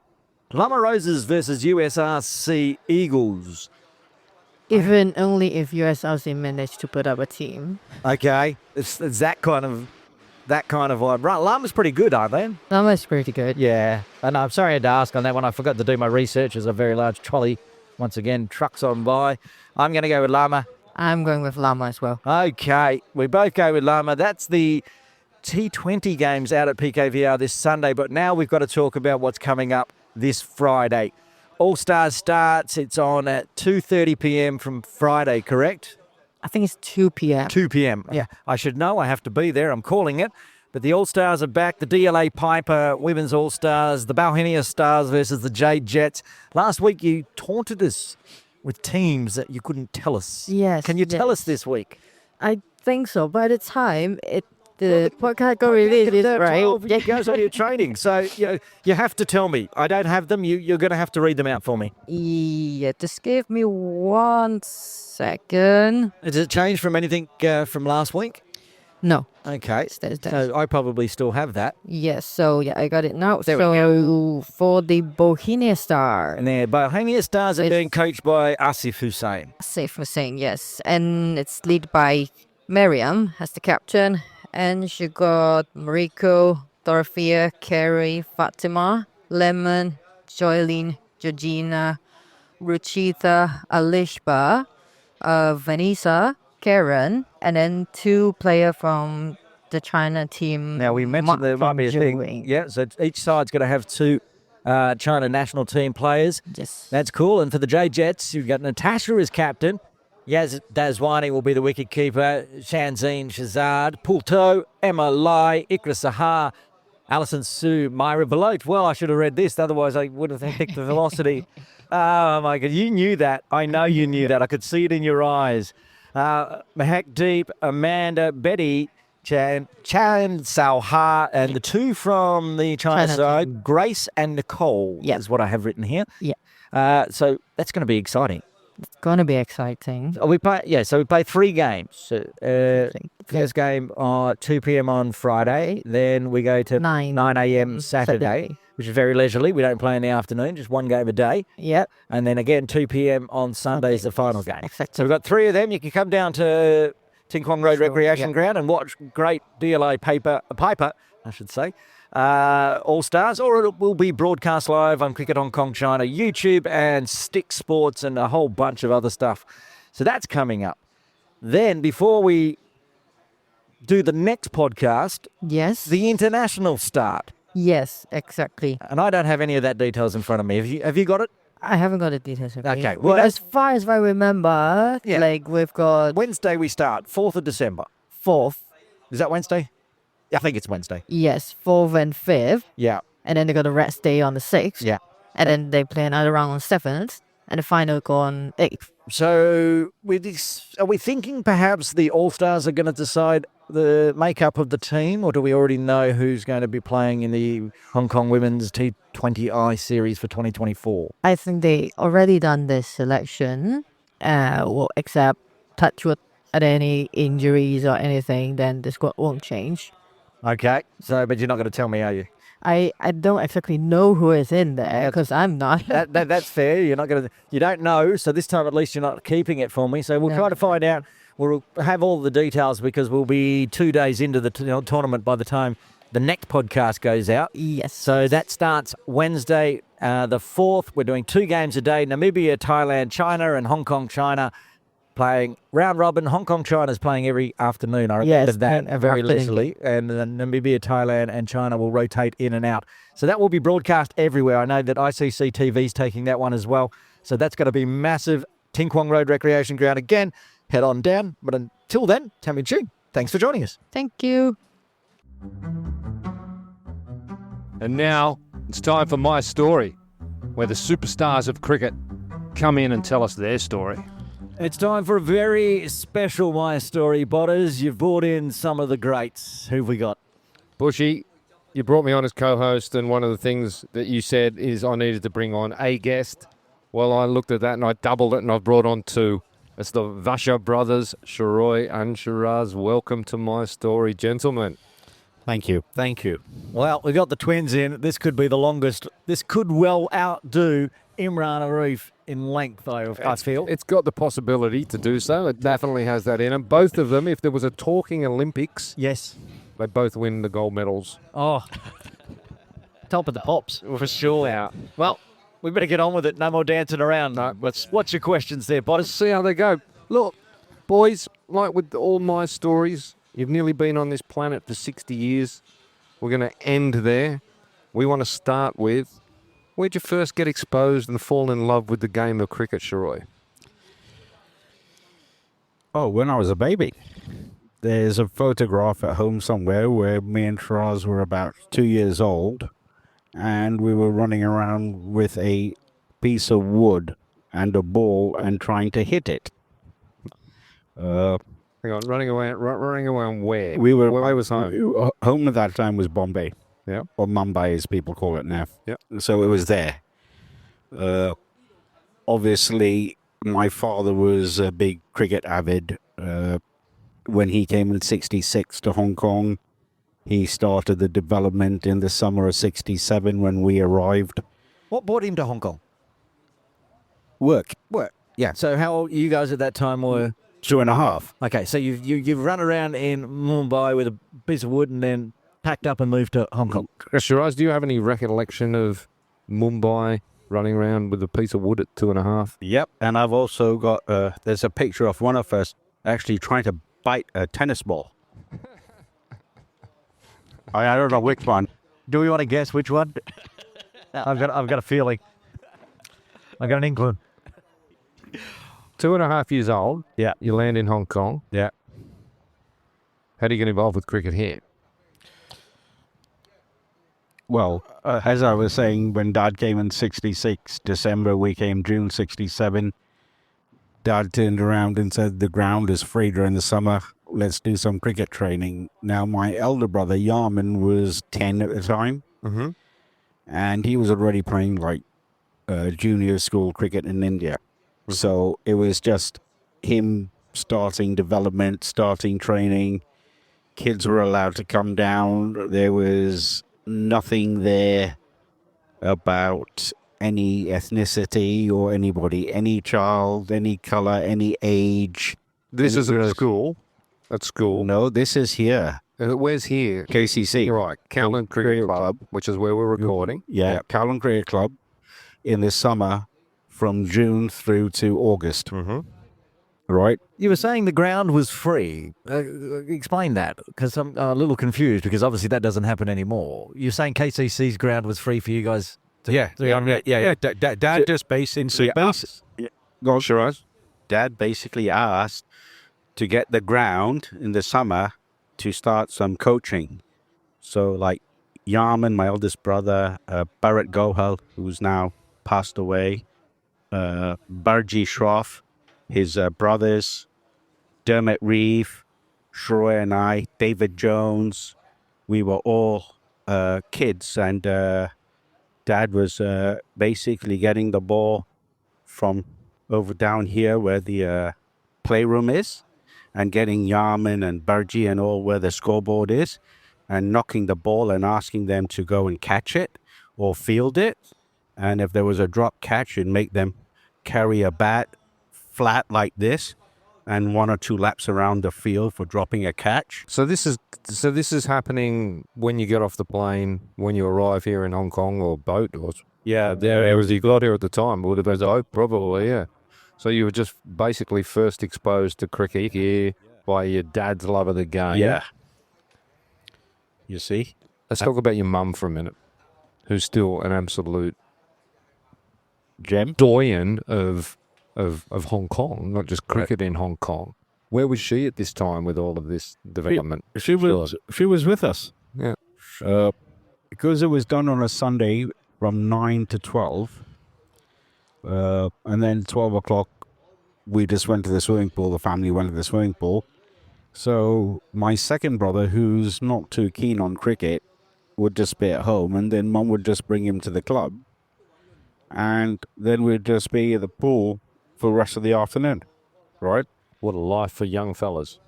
Speaker 2: Lama Roses versus USRC Eagles.
Speaker 4: Even only if USRC managed to put up a team.
Speaker 2: Okay. It's that kind of vibe. Right, Lama's pretty good, aren't they?
Speaker 4: Lama's pretty good.
Speaker 2: Yeah. And I'm sorry I had to ask on that one. I forgot to do my research. There's a very large trolley. Once again, trucks on by. I'm going to go with Lama.
Speaker 4: I'm going with Lama as well.
Speaker 2: Okay, we both go with Lama. That's the T20 games out at PKVR this Sunday, but now we've got to talk about what's coming up this Friday. All-Stars starts, it's on at 2:30 p.m. from Friday, correct?
Speaker 4: I think it's 2 p.m.
Speaker 2: 2 p.m.
Speaker 4: Yeah.
Speaker 2: I should know, I have to be there, I'm calling it. But the All-Stars are back, the DLA Piper Women's All-Stars, the Balhenia Stars versus the Jade Jets. Last week you taunted us with teams that you couldn't tell us.
Speaker 4: Yes.
Speaker 2: Can you tell us this week?
Speaker 4: I think so. By the time the podcast got released, right?
Speaker 2: It goes on your training. So you have to tell me. I don't have them. You're going to have to read them out for me.
Speaker 4: Yeah, just give me 1 second.
Speaker 2: Has it changed from anything from last week?
Speaker 4: No.
Speaker 2: Okay.
Speaker 4: Stays there.
Speaker 2: So I probably still have that.
Speaker 4: Yes, so yeah, I got it now.
Speaker 2: There we
Speaker 4: So for the Bohemia Star,
Speaker 2: And the Bohemia Stars are
Speaker 4: It's-
Speaker 2: being coached by Asif Hussain.
Speaker 4: safe for saying yes. And it's led by Miriam as the captain. And she got Mariko, Dorothea, Carrie, Fatima, Lemon, Joylene, Georgina, Ruchita, Alishba, Vanessa, Karen, and then 2 players from the China team.
Speaker 2: Now, we mentioned there might be a thing.
Speaker 4: Juwing.
Speaker 2: Yeah, so each side's going to have 2 China national team players.
Speaker 4: Yes.
Speaker 2: That's cool. And for the J Jets, you've got Natasha as captain. Yaz Dazwani will be the wicket keeper. Shanzine Shazad, Pulto, Emma Lai, Ikra Sahar, Alison Sue, Myra Baloch. Well, I should have read this, otherwise I would have picked the Velocity. Oh my God, you knew that. I know you knew that. I could see it in your eyes. Mahak Deep, Amanda, Betty, Chan Sauha, and the 2 from the China
Speaker 4: China
Speaker 2: side, Grace and Nicole,
Speaker 4: Yep.
Speaker 2: is what I have written here.
Speaker 4: Yeah.
Speaker 2: So that's going to be exciting.
Speaker 4: It's going to be exciting.
Speaker 2: So we play 3 games. First game 2 p.m. on Friday. Then we go to
Speaker 4: 9
Speaker 2: a.m. Saturday, which is very leisurely. We don't play in the afternoon, just 1 game a day.
Speaker 4: Yep.
Speaker 2: And then again 2 p.m. on Sunday is the final game.
Speaker 4: Exactly.
Speaker 2: So we've got 3 of them. You can come down to Tinkwong Road Recreation
Speaker 4: yeah.
Speaker 2: Ground and watch great DLA Piper, I should say, All-Stars, or it will be broadcast live on Cricket Hong Kong China, YouTube and Stick Sports and a whole bunch of other stuff. So that's coming up. Then, before we do the next podcast,
Speaker 4: Yes.
Speaker 2: the international start.
Speaker 4: Yes, exactly.
Speaker 2: And I don't have any of that details in front of me. Have you got it?
Speaker 4: I haven't got the details. Of
Speaker 2: Okay,
Speaker 4: it.
Speaker 2: well,
Speaker 4: Well, as far as I remember,
Speaker 2: Yeah.
Speaker 4: like we've got
Speaker 2: Wednesday we start, 4th of December.
Speaker 4: 4th.
Speaker 2: Is that Wednesday? I think it's Wednesday.
Speaker 4: Yes, 4th and 5th.
Speaker 2: Yeah,
Speaker 4: And then they got a rest day on the 6th.
Speaker 2: yeah.
Speaker 4: And then they play another round on 7th. And the final go on 8th.
Speaker 2: So with this, are we thinking perhaps the All-Stars are going to decide the makeup of the team, or do we already know who's going to be playing in the Hong Kong Women's T20I series for 2024?
Speaker 4: I think they already done this selection. Well, except touch wood, are there any injuries or anything, then the squad won't change.
Speaker 2: Okay, so but you're not going to tell me, are you?
Speaker 4: I don't exactly know who is in there because I'm not.
Speaker 2: That's fair. You're not going to. You don't know. So this time, at least, you're not keeping it for me. So we'll
Speaker 4: No.
Speaker 2: try to find out. We'll have all the details because we'll be 2 days into the tournament by the time the next podcast goes out.
Speaker 4: Yes.
Speaker 2: So that starts Wednesday, the 4th. We're doing 2 games a day: Namibia, Thailand, China, and Hong Kong, China. Playing round robin. Hong Kong, China's playing every afternoon. I
Speaker 4: Yes,
Speaker 2: remember that
Speaker 4: and
Speaker 2: very
Speaker 4: afternoon.
Speaker 2: literally. And then Namibia, Thailand, and China will rotate in and out. So that will be broadcast everywhere. I know that ICC TV's taking that one as well. So that's going to be massive. Tinkwong Road Recreation Ground again. Head on down. But until then, Tammy Chung, thanks for joining us.
Speaker 4: Thank you.
Speaker 1: And now it's time for my story, where the superstars of cricket come in and tell us their story.
Speaker 2: It's time for a very special My Story, Botters. You've brought in some of the greats. Who've we got?
Speaker 1: Bushy, you brought me on as co-host, and one of the things that you said is I needed to bring on a guest. Well, I looked at that and I doubled it and I've brought on 2. It's the Vachha brothers, Shiroy and Shiraz. Welcome to My Story, gentlemen.
Speaker 5: Thank you.
Speaker 2: Thank you. Well, we got the twins in. This could be the longest. This could well outdo Imran Arif in length, I feel.
Speaker 1: It's got the possibility to do so. It definitely has that in them. Both of them, if there was a talking Olympics,
Speaker 2: Yes.
Speaker 1: they both win the gold medals.
Speaker 2: Oh, top of the pops, for sure.
Speaker 1: Yeah.
Speaker 2: Well, we better get on with it. No more dancing around.
Speaker 1: No.
Speaker 2: What's your questions there,
Speaker 1: Let's
Speaker 2: Botters?
Speaker 1: see how they go. Look, boys, like with all my stories, you've nearly been on this planet for 60 years. We're going to end there. We want to start with, where'd you first get exposed and fall in love with the game of cricket, Shiroy?
Speaker 5: Oh, when I was a baby. There's a photograph at home somewhere where me and Shiraz were about 2 years old, and we were running around with a piece of wood and a ball and trying to hit it.
Speaker 1: Hang on, running around where?
Speaker 5: We were
Speaker 1: Where was home?
Speaker 5: Home at that time was Bombay.
Speaker 1: Yeah.
Speaker 5: Or Mumbai, as people call it now.
Speaker 1: Yeah.
Speaker 5: So it was there. Obviously, my father was a big cricket avid. When he came in '66 to Hong Kong, he started the development in the summer of '67 when we arrived.
Speaker 2: What brought him to Hong Kong?
Speaker 5: Work.
Speaker 2: Yeah. So how old you guys at that time were?
Speaker 5: 2.5.
Speaker 2: Okay, so you've run around in Mumbai with a piece of wood and then packed up and moved to Hong Kong.
Speaker 1: Shiraz, do you have any recollection of Mumbai running around with a piece of wood at 2.5?
Speaker 5: Yep. And I've also got, there's a picture of one of us actually trying to bite a tennis ball. I don't know which one.
Speaker 2: Do we want to guess which one? I've got a feeling. I've got an inkling.
Speaker 1: 2.5 years old.
Speaker 2: Yeah.
Speaker 1: You land in Hong Kong.
Speaker 2: Yeah.
Speaker 1: How do you get involved with cricket here?
Speaker 5: Well, as I was saying, when Dad came in '66, December, we came June '67. Dad turned around and said, the ground is free during the summer. Let's do some cricket training. Now, my elder brother, Yarman, was 10 at the time.
Speaker 1: Mm-hmm.
Speaker 5: And he was already playing like junior school cricket in India. So it was just him starting development, starting training. Kids were allowed to come down. There was nothing there about any ethnicity or anybody, any child, any color, any age.
Speaker 1: This
Speaker 5: And
Speaker 1: is
Speaker 5: it
Speaker 1: a
Speaker 5: was-
Speaker 1: school. at school.
Speaker 5: No, this is here.
Speaker 1: Where's here?
Speaker 5: KCC.
Speaker 1: You're right. Callan Cricket Club, which is where we're recording.
Speaker 5: Yeah, Callan Cricket Club in the summer from June through to August.
Speaker 1: Mm-hmm.
Speaker 5: Right?
Speaker 2: You were saying the ground was free. Explain that, because I'm a little confused, because obviously that doesn't happen anymore. You're saying KCC's ground was free for you guys?
Speaker 5: Yeah. Dad just basically asked.
Speaker 1: Go on, Shiraz.
Speaker 5: Dad basically asked to get the ground in the summer to start some coaching. So like Yarman, my eldest brother, Barrett Gohal, who's now passed away, Barji Shroff, his brothers, Dermot Reeve, Shiroy and I, David Jones, we were all kids, and Dad was basically getting the ball from over down here where the playroom is, and getting Yarman and Barji and all where the scoreboard is, and knocking the ball and asking them to go and catch it or field it. And if there was a drop catch, you'd make them carry a bat flat like this and 1 or 2 laps around the field for dropping a catch.
Speaker 1: So this is happening when you get off the plane, when you arrive here in Hong Kong, or boat, or there was you got here at the time. Would have been boat, probably, yeah. So you were just basically first exposed to cricket here by your dad's love of the game.
Speaker 5: Yeah. You see?
Speaker 1: Let's talk about your mum for a minute, who's still an absolute
Speaker 5: Gem?
Speaker 1: doyen of Hong Kong, not just cricket in Hong Kong. Where was she at this time with all of this development?
Speaker 5: She was with us.
Speaker 1: Yeah.
Speaker 5: Because it was done on a Sunday from 9 to 12. And then 12 o'clock, we just went to the swimming pool. The family went to the swimming pool. So my second brother, who's not too keen on cricket, would just be at home, and then Mum would just bring him to the club. And then we'd just be at the pool for the rest of the afternoon, right?
Speaker 1: What a life for young fellas.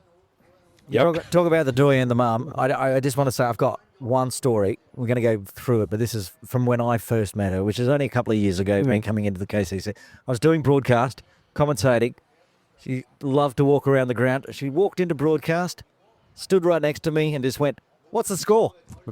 Speaker 2: Talk about the doyen and the mum. I just want to say I've got one story. We're going to go through it, but this is from when I first met her, which is only a couple of years ago, been coming into the KCC. I was doing broadcast, commentating. She loved to walk around the ground. She walked into broadcast, stood right next to me, and just went, "What's the score?"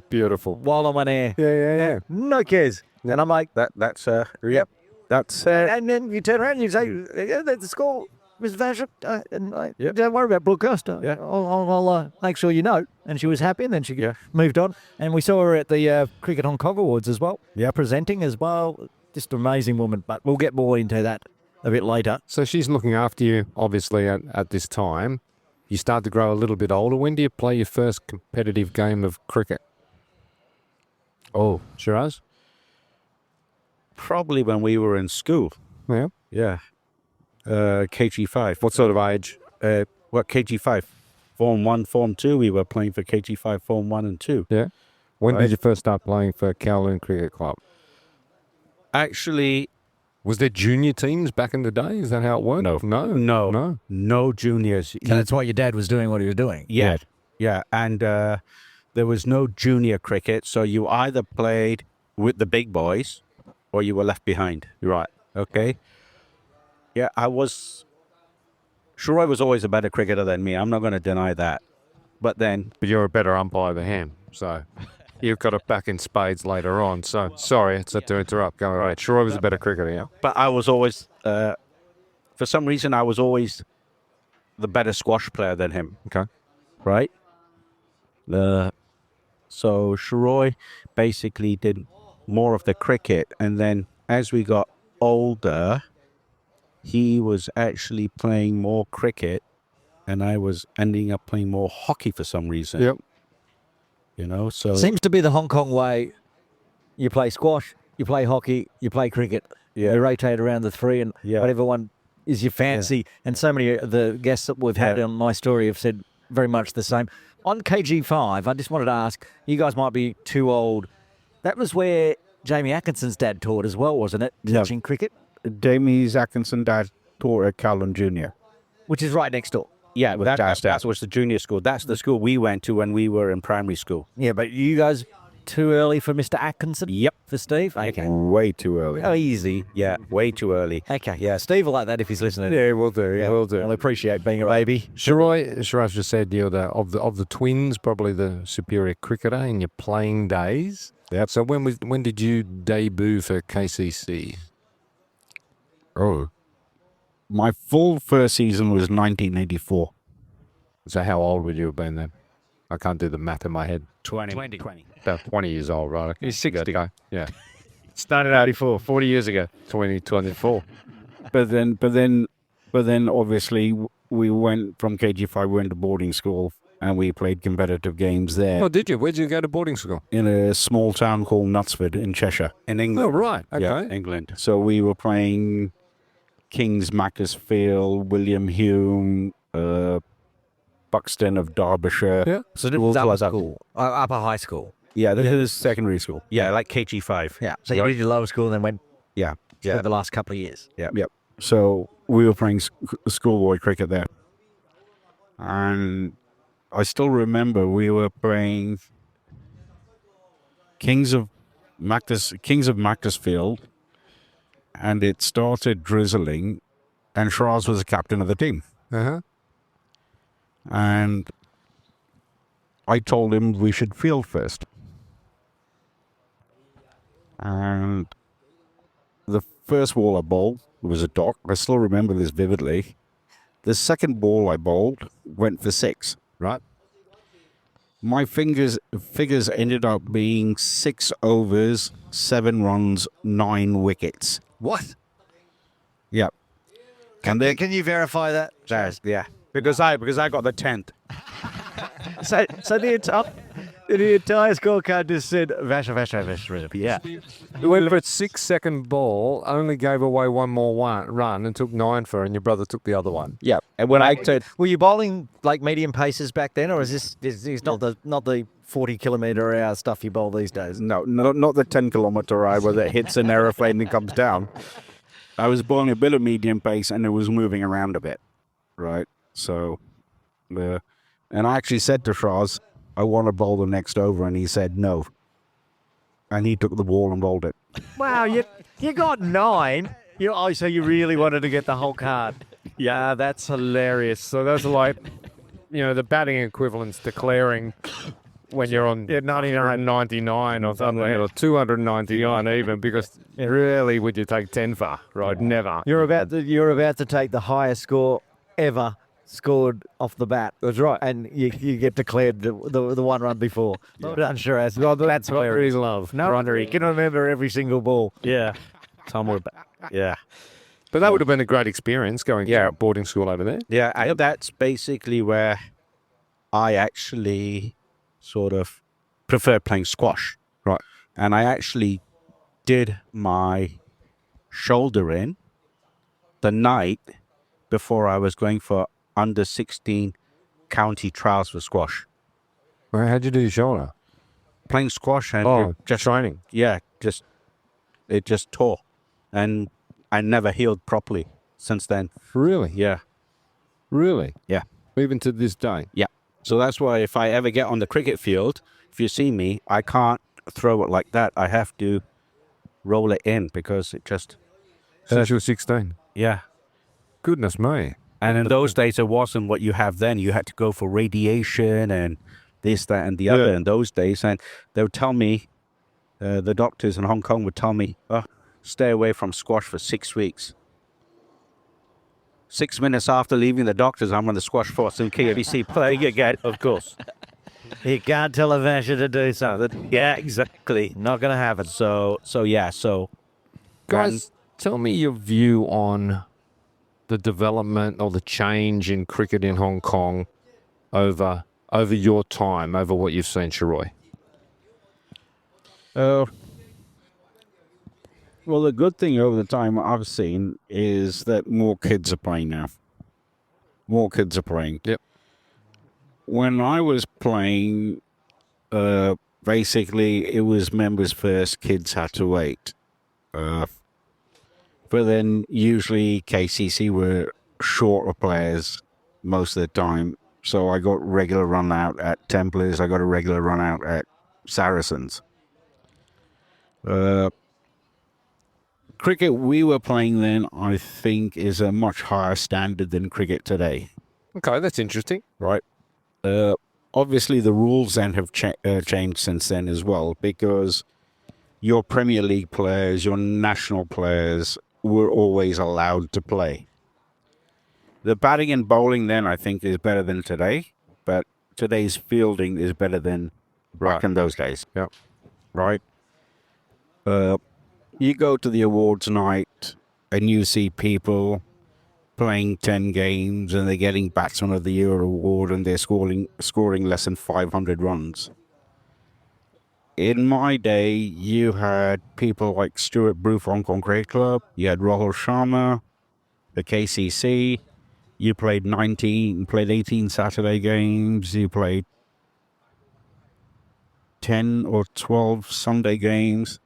Speaker 1: Beautiful.
Speaker 2: While I'm on air.
Speaker 1: Yeah.
Speaker 2: No cares. And I'm like,
Speaker 5: That's
Speaker 2: and then you turn around and you say, "Yeah, that's the score, Miss Vachha." And I, don't worry about broadcast. I'll make sure you know. And she was happy, and then she moved on. And we saw her at the Cricket Hong Kong Awards as well. Yeah, presenting as well. Just an amazing woman. But we'll get more into that a bit later.
Speaker 1: So she's looking after you, obviously, at this time. You start to grow a little bit older. When do you play your first competitive game of cricket? Oh, Shiraz?
Speaker 5: probably when we were in school.
Speaker 1: Yeah.
Speaker 5: Yeah. KG5.
Speaker 1: What sort of age?
Speaker 5: What, KG5? Form 1, Form 2, we were playing for KG5, Form 1 and 2.
Speaker 1: Yeah. When
Speaker 5: Right.
Speaker 1: did you first start playing for Kowloon Cricket Club?
Speaker 5: Actually,
Speaker 1: Was there junior teams back in the day? Is that how it worked? No.
Speaker 5: no juniors.
Speaker 2: So that's why your dad was doing what he was doing.
Speaker 5: Yeah. And there was no junior cricket, so you either played with the big boys or you were left behind.
Speaker 1: Right.
Speaker 5: Okay? Yeah, Shiroy was always a better cricketer than me. I'm not going to deny that. But then,
Speaker 1: But you're a better umpire than him, so you've got it back in spades later on. So sorry, it's to interrupt. Go right. Shiroy was a better cricketer, yeah.
Speaker 5: but I was always, for some reason, I was always the better squash player than him.
Speaker 1: Okay.
Speaker 5: Right? So Shiroy basically did more of the cricket, and then as we got older, he was actually playing more cricket, and I was ending up playing more hockey for some reason.
Speaker 1: Yep.
Speaker 5: You know, so
Speaker 2: Seems to be the Hong Kong way. You play squash, you play hockey, you play cricket.
Speaker 5: Yeah.
Speaker 2: You rotate around the three, and
Speaker 5: Yeah.
Speaker 2: whatever one is your fancy. And so many of the guests that we've had
Speaker 5: Yeah.
Speaker 2: on My Story have said very much the same. On KG5, I just wanted to ask, you guys might be too old. That was where Jamie Atkinson's dad taught as well, wasn't it?
Speaker 5: Yeah.
Speaker 2: Teaching cricket,
Speaker 5: Jamie's Atkinson dad taught at Callan Junior.
Speaker 2: which is right next door.
Speaker 5: Yeah, that was the junior school. That's the school we went to when we were in primary school.
Speaker 2: Yeah, but you guys too early for Mr. Atkinson?
Speaker 6: Yep.
Speaker 2: For Steve? Okay.
Speaker 6: Way too early.
Speaker 2: Oh, easy.
Speaker 6: Yeah, way too early.
Speaker 2: Okay, yeah. Steve will like that if he's listening.
Speaker 1: Yeah, we'll do.
Speaker 2: Yeah,
Speaker 1: We'll do.
Speaker 2: I'll appreciate being a baby.
Speaker 1: Shiraz just said you're of the twins, probably the superior cricketer in your playing days.
Speaker 6: Yep.
Speaker 1: So when did you debut for KCC?
Speaker 5: Oh, my full first season was 1984.
Speaker 1: So how old would you have been then? I can't do the math in my head.
Speaker 6: 20.
Speaker 1: About 20 years old, right? You're 60. Yeah. Started 84, 40 years ago. 2024.
Speaker 5: But then, obviously, we went from KG5, went to boarding school, and we played competitive games there
Speaker 1: Oh, did you? Where did you go to boarding school?
Speaker 5: in a small town called Knutsford in Cheshire.
Speaker 6: In England.
Speaker 1: Oh, right. Okay.
Speaker 6: Yeah, England.
Speaker 5: So we were playing Kings Macclesfield, William Hume, Buxton of Derbyshire.
Speaker 1: Yeah.
Speaker 2: So this
Speaker 6: Well,
Speaker 2: was upper
Speaker 6: was up-
Speaker 2: school, upper high school.
Speaker 5: Yeah, this is secondary school.
Speaker 6: Yeah, like KG5.
Speaker 2: Yeah. So you did your lower school and then went
Speaker 5: Yeah.
Speaker 2: for the last couple of years.
Speaker 5: Yep. So we were playing schoolboy cricket there. And I still remember we were playing Kings of Macclesfield, and it started drizzling, and Shiraz was the captain of the team.
Speaker 1: Uh-huh.
Speaker 5: And I told him we should field first. And the first ball I bowled was a dot. I still remember this vividly. The second ball I bowled went for 6.
Speaker 1: Right.
Speaker 5: My figures ended up being 6 overs, 7 runs, 9 wickets.
Speaker 1: What?
Speaker 5: Yep.
Speaker 2: Can you verify that?
Speaker 6: Yeah. Because I got the 10th.
Speaker 2: So the entire scorecard just said Vachha. Yeah.
Speaker 1: You went for a 6-second ball, only gave away one more run and took 9 for, and your brother took the other one.
Speaker 5: Yep. And when I said,
Speaker 2: Were you bowling like medium paces back then, or is this not the 40-kilometre-hour stuff you bowl these days?
Speaker 5: no, not the 10-kilometer ride where it hits an aeroplane and comes down. I was bowling a bit of medium pace and it was moving around a bit, right? So, and I actually said to Shiraz, I want to bowl the next over, and he said no. And he took the ball and bowled it.
Speaker 2: Wow, you got 9. So you really wanted to get the whole card.
Speaker 1: Yeah, that's hilarious. So those are like, the batting equivalents declaring when you're on 99 or something, or 299 even, because really would you take 10 for, right? Never.
Speaker 2: You're about to take the highest score ever scored off the bat.
Speaker 1: That's right.
Speaker 2: And you get declared the one run before. Well done, Shiraz. Well, that's
Speaker 1: What
Speaker 2: hilarious.
Speaker 1: is love?
Speaker 2: No wonder he can remember every single ball.
Speaker 6: Yeah. Yeah.
Speaker 1: But that would have been a great experience going to boarding school over there.
Speaker 6: Yeah, that's basically where I actually sort of preferred playing squash.
Speaker 1: Right.
Speaker 6: And I actually did my shoulder in the night before I was going for under 16 county trials for squash.
Speaker 1: Well, how'd you do your shoulder?
Speaker 6: Playing squash and
Speaker 1: Just training.
Speaker 6: it just tore. And I never healed properly since then.
Speaker 1: Really?
Speaker 6: Yeah.
Speaker 1: Really?
Speaker 6: Yeah.
Speaker 1: Even to this day.
Speaker 6: Yeah. So that's why if I ever get on the cricket field, if you see me, I can't throw it like that. I have to roll it in because it just...
Speaker 1: Since you were 16.
Speaker 6: Yeah.
Speaker 1: Goodness me.
Speaker 6: And in those days, it wasn't what you have then. You had to go for radiation and this, that, and the other in those days. And they would tell me, the doctors in Hong Kong would tell me, stay away from squash for 6 weeks. 6 minutes after leaving the doctors, I'm on the squash force in KBC playing again, of course.
Speaker 2: You can't tell a Vachha to do something.
Speaker 6: Yeah, exactly.
Speaker 2: Not going to happen.
Speaker 6: So.
Speaker 1: Guys, tell me your view on the development or the change in cricket in Hong Kong over your time, over what you've seen, Shiroy.
Speaker 5: Well, the good thing over the time I've seen is that more kids are playing now. More kids are playing.
Speaker 1: Yep.
Speaker 5: When I was playing, basically it was members first, kids had to wait. But then usually KCC were shorter players most of the time. So I got regular run out at Templars. I got a regular run out at Saracens. Cricket we were playing then, I think, is a much higher standard than cricket today,
Speaker 1: Okay, that's interesting.
Speaker 5: right? Obviously, the rules then have changed since then as well, because your Premier League players, your national players were always allowed to play. The batting and bowling then, I think, is better than today, but today's fielding is better than back in those days.
Speaker 1: Yep.
Speaker 5: Right? You go to the awards night and you see people playing 10 games and they're getting Batsman of the Year award and they're scoring less than 500 runs. In my day, you had people like Stuart Brew from Hong Kong Cricket Club, you had Rahul Sharma, the KCC, you played 18 Saturday games, you played 10 or 12 Sunday games,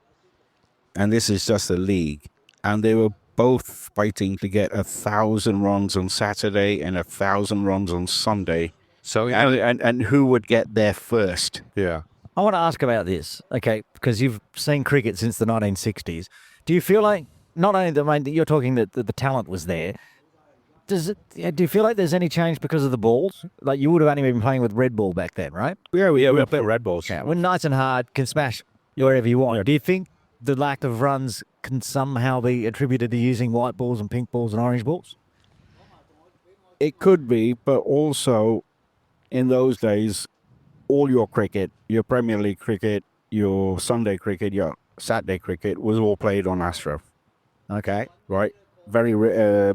Speaker 5: and this is just a league. And they were both fighting to get 1,000 runs on Saturday and 1,000 runs on Sunday.
Speaker 1: So,
Speaker 5: And who would get there first?
Speaker 1: yeah.
Speaker 2: I want to ask about this, okay, because you've seen cricket since the 1960s. Do you feel like, not only you're talking that the talent was there, do you feel like there's any change because of the balls? Like you would have only been playing with red ball back then, right?
Speaker 6: we were playing red balls.
Speaker 2: Yeah, when nice and hard, can smash wherever you want. Do you think the lack of runs can somehow be attributed to using white balls and pink balls and orange balls?
Speaker 5: It could be, but also in those days, all your cricket, your Premier League cricket, your Sunday cricket, your Saturday cricket was all played on Astro,
Speaker 2: Okay.
Speaker 5: right?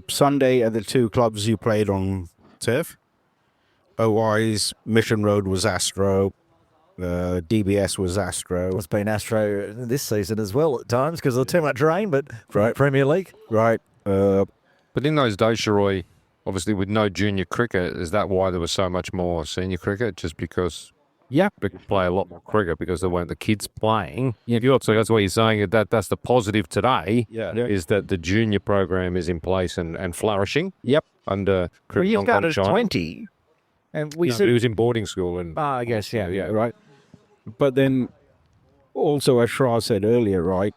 Speaker 5: Sunday at the two clubs you played on turf. Otherwise, Mission Road was Astro, DBS was Astro.
Speaker 2: It's been Astro this season as well at times because of too much rain, but
Speaker 5: Right.
Speaker 2: Premier League.
Speaker 5: Right.
Speaker 1: But in those days, Shiroy, obviously with no junior cricket, is that why there was so much more senior cricket? Just because they could play a lot more cricket because there weren't the kids playing.
Speaker 5: Yeah.
Speaker 1: So that's what you're saying, that's the positive today,
Speaker 5: Yeah.
Speaker 1: is that the junior program is in place and flourishing
Speaker 5: Yep.
Speaker 1: under
Speaker 2: Well,
Speaker 1: Cricket
Speaker 2: you
Speaker 1: Hong Kong
Speaker 2: started at
Speaker 1: China.
Speaker 2: 20, and we
Speaker 1: No,
Speaker 2: said,
Speaker 1: he was in boarding school and
Speaker 2: I guess, yeah.
Speaker 5: Right. But then also, as Shiraz said earlier, right,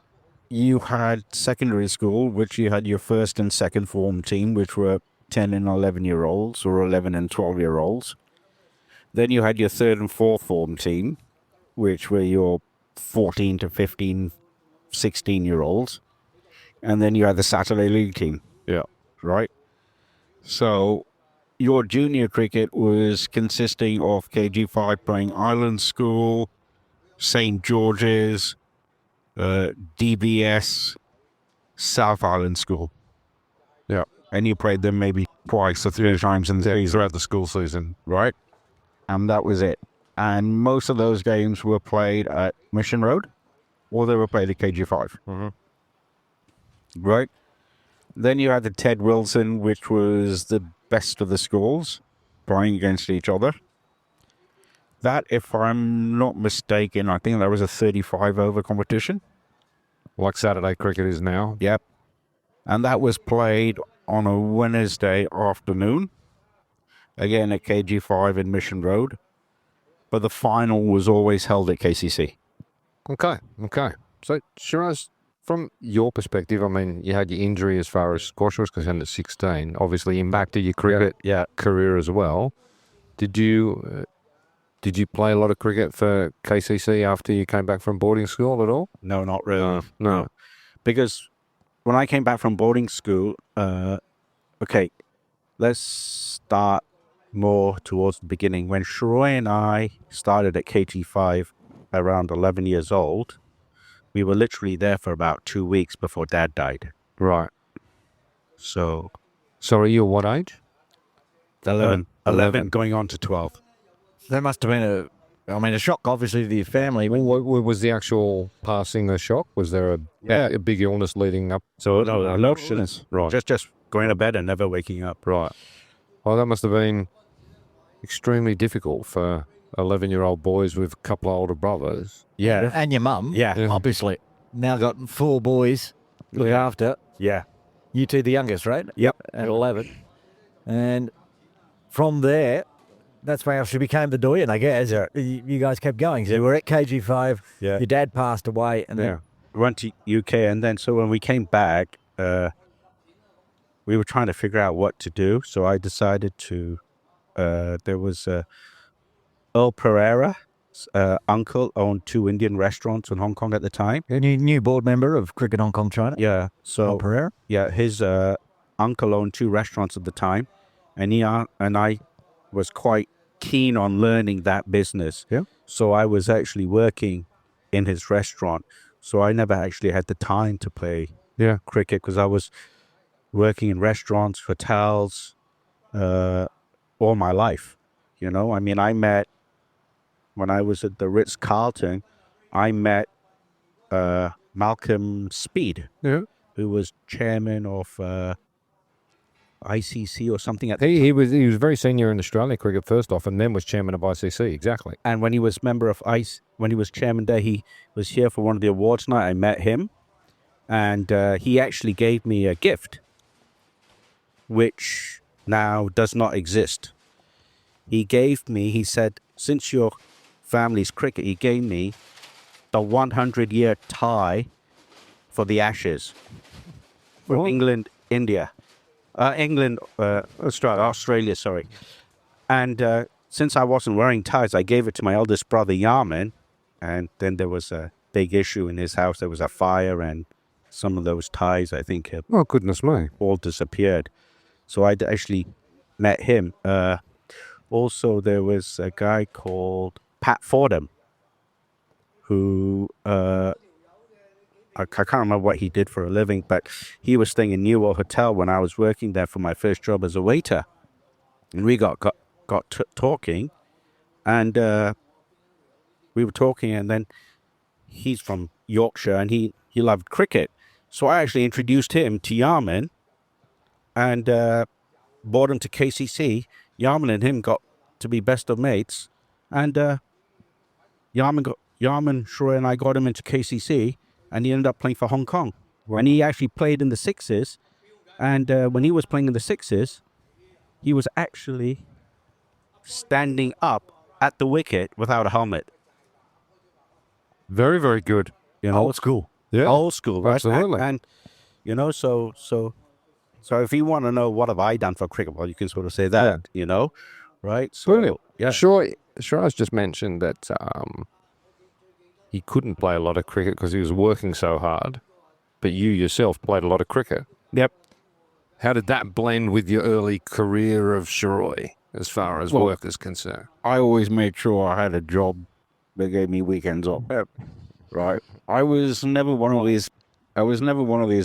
Speaker 5: you had secondary school, which you had your first and second form team, which were 10 and 11-year-olds or 11 and 12-year-olds. Then you had your third and fourth form team, which were your 14 to 15, 16-year-olds. And then you had the Saturday League team,
Speaker 1: yeah.
Speaker 5: right? So your junior cricket was consisting of KG5 playing Island School, St. George's, DBS, South Island School.
Speaker 1: Yeah.
Speaker 5: And you played them maybe twice or three times in the season,
Speaker 1: Throughout the school season.
Speaker 5: right? And that was it. And most of those games were played at Mission Road, or they were played at KG5. Right? Then you had the Ted Wilson, which was the best of the schools, playing against each other. That, if I'm not mistaken, I think that was a 35-over competition.
Speaker 1: Like Saturday cricket is now.
Speaker 5: Yep. And that was played on a Wednesday afternoon, again at KG5 in Mission Road. But the final was always held at KCC.
Speaker 1: Okay. So, Shiraz, from your perspective, I mean, you had your injury as far as squash was concerned at 16, obviously impacted your cricket career as well. Did you play a lot of cricket for KCC after you came back from boarding school at all?
Speaker 6: No, not really.
Speaker 1: No.
Speaker 6: Because when I came back from boarding school, okay, let's start more towards the beginning. When Shiroy and I started at KT5 around 11 years old, we were literally there for about 2 weeks before Dad died.
Speaker 1: Right.
Speaker 6: So,
Speaker 1: Sorry, you're what age?
Speaker 6: 11 going on to 12.
Speaker 2: That must have been a shock, obviously, to your family.
Speaker 1: What was the actual passing a shock? Was there a big illness leading up?
Speaker 6: So, no illness.
Speaker 1: Right.
Speaker 6: Just going to bed and never waking up.
Speaker 1: Right. Well, that must have been extremely difficult for 11-year-old boys with a couple of older brothers.
Speaker 6: Yeah.
Speaker 2: And your mum,
Speaker 6: Yeah.
Speaker 2: obviously. Now got 4 boys to look after.
Speaker 6: Yeah.
Speaker 2: You two the youngest, right?
Speaker 6: Yep.
Speaker 2: At 11. And from there, that's where she became the doyen, I guess.
Speaker 6: Yeah.
Speaker 2: You guys kept going. So you were at KG5.
Speaker 6: Yeah.
Speaker 2: Your dad passed away. And then
Speaker 6: went to UK, and then so when we came back, we were trying to figure out what to do. So I decided to. There was Earl Pereira. Uncle owned 2 Indian restaurants in Hong Kong at the time.
Speaker 2: A new board member of Cricket Hong Kong China.
Speaker 6: Yeah, so
Speaker 2: Pereira.
Speaker 6: yeah, his uncle owned 2 restaurants at the time, and I was quite keen on learning that business.
Speaker 1: Yeah.
Speaker 6: So I was actually working in his restaurant. So I never actually had the time to play cricket because I was working in restaurants, hotels, all my life. You know, I mean, when I was at the Ritz-Carlton, I met Malcolm Speed,
Speaker 1: Yeah.
Speaker 6: who was chairman of ICC or something at
Speaker 1: He was very senior in Australia cricket first off, and then was chairman of ICC. Exactly.
Speaker 6: And when he was member of ICE, when he was chairman there, he was here for one of the awards night. I met him, and he actually gave me a gift, which now does not exist. He said, since your family's cricket, he gave me the 100-year tie for the Ashes for England, India. Australia, sorry. And since I wasn't wearing ties, I gave it to my eldest brother, Yaman. And then there was a big issue in his house. There was a fire, and some of those ties, I think, have
Speaker 1: Oh, goodness me.
Speaker 6: all disappeared. So I actually met him. Also, there was a guy called Pat Fordham, who I can't remember what he did for a living, but he was staying in New World Hotel when I was working there for my first job as a waiter. And we got talking, and we were talking, and then he's from Yorkshire, and he loved cricket. So I actually introduced him to Yarman, and brought him to KCC. Yarman and him got to be best of mates, and Yarman, Shiroy and I got him into KCC, and he ended up playing for Hong Kong. And he actually played in the Sixes, and when he was playing in the Sixes, he was actually standing up at the wicket without a helmet.
Speaker 1: Very, very good.
Speaker 6: You know,
Speaker 2: Old school.
Speaker 1: Yeah.
Speaker 6: old school, right?
Speaker 1: Absolutely.
Speaker 6: And you know, so if you want to know what have I done for cricket, well, you can sort of say that, you know, right? So,
Speaker 1: Brilliant.
Speaker 6: yeah.
Speaker 1: Shiraz just mentioned that he couldn't play a lot of cricket because he was working so hard, but you yourself played a lot of cricket.
Speaker 5: Yep.
Speaker 1: How did that blend with your early career of Shiroy as far as work is concerned?
Speaker 5: I always made sure I had a job that gave me weekends off. Right. I was never one of these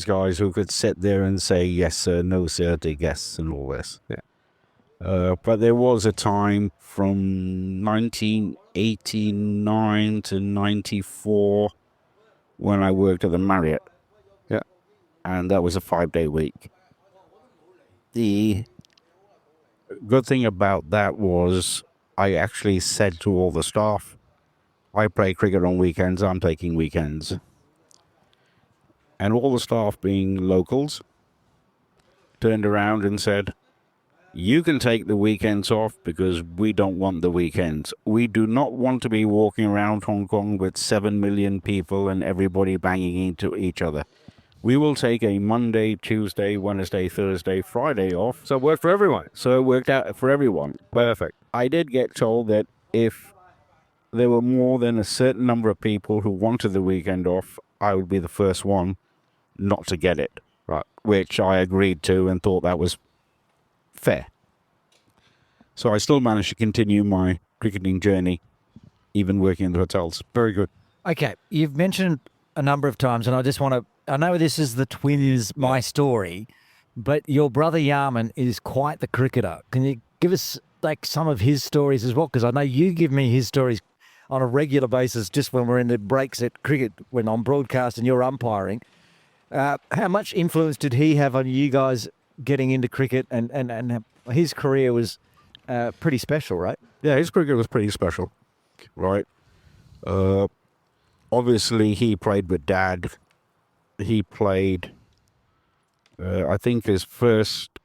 Speaker 5: guys who could sit there and say yes sir, no sir to guests and all this.
Speaker 1: Yeah.
Speaker 5: But there was a time from 1989 to 94 when I worked at the Marriott.
Speaker 1: Yeah.
Speaker 5: And that was a 5-day week. The good thing about that was I actually said to all the staff, I play cricket on weekends, I'm taking weekends. And all the staff, being locals, turned around and said, you can take the weekends off because we don't want the weekends. We do not want to be walking around Hong Kong with 7 million people and everybody banging into each other. We will take a Monday, Tuesday, Wednesday, Thursday, Friday off.
Speaker 1: So it worked for everyone.
Speaker 5: So it worked out for everyone.
Speaker 1: Perfect.
Speaker 5: I did get told that if there were more than a certain number of people who wanted the weekend off, I would be the first one not to get it.
Speaker 1: Right.
Speaker 5: Which I agreed to and thought that was fair. So I still managed to continue my cricketing journey, even working in the hotels.
Speaker 1: Very good.
Speaker 2: Okay, you've mentioned a number of times, and I just want to, I know this is the twins, my story, but your brother Yarman is quite the cricketer. Can you give us like some of his stories as well? Because I know you give me his stories on a regular basis just when we're in the breaks at cricket, when I'm broadcast and you're umpiring. How much influence did he have on you guys getting into cricket? And his career was pretty special, right?
Speaker 5: Yeah, his cricket was pretty special, right? Obviously, he played with Dad. He played, I think his first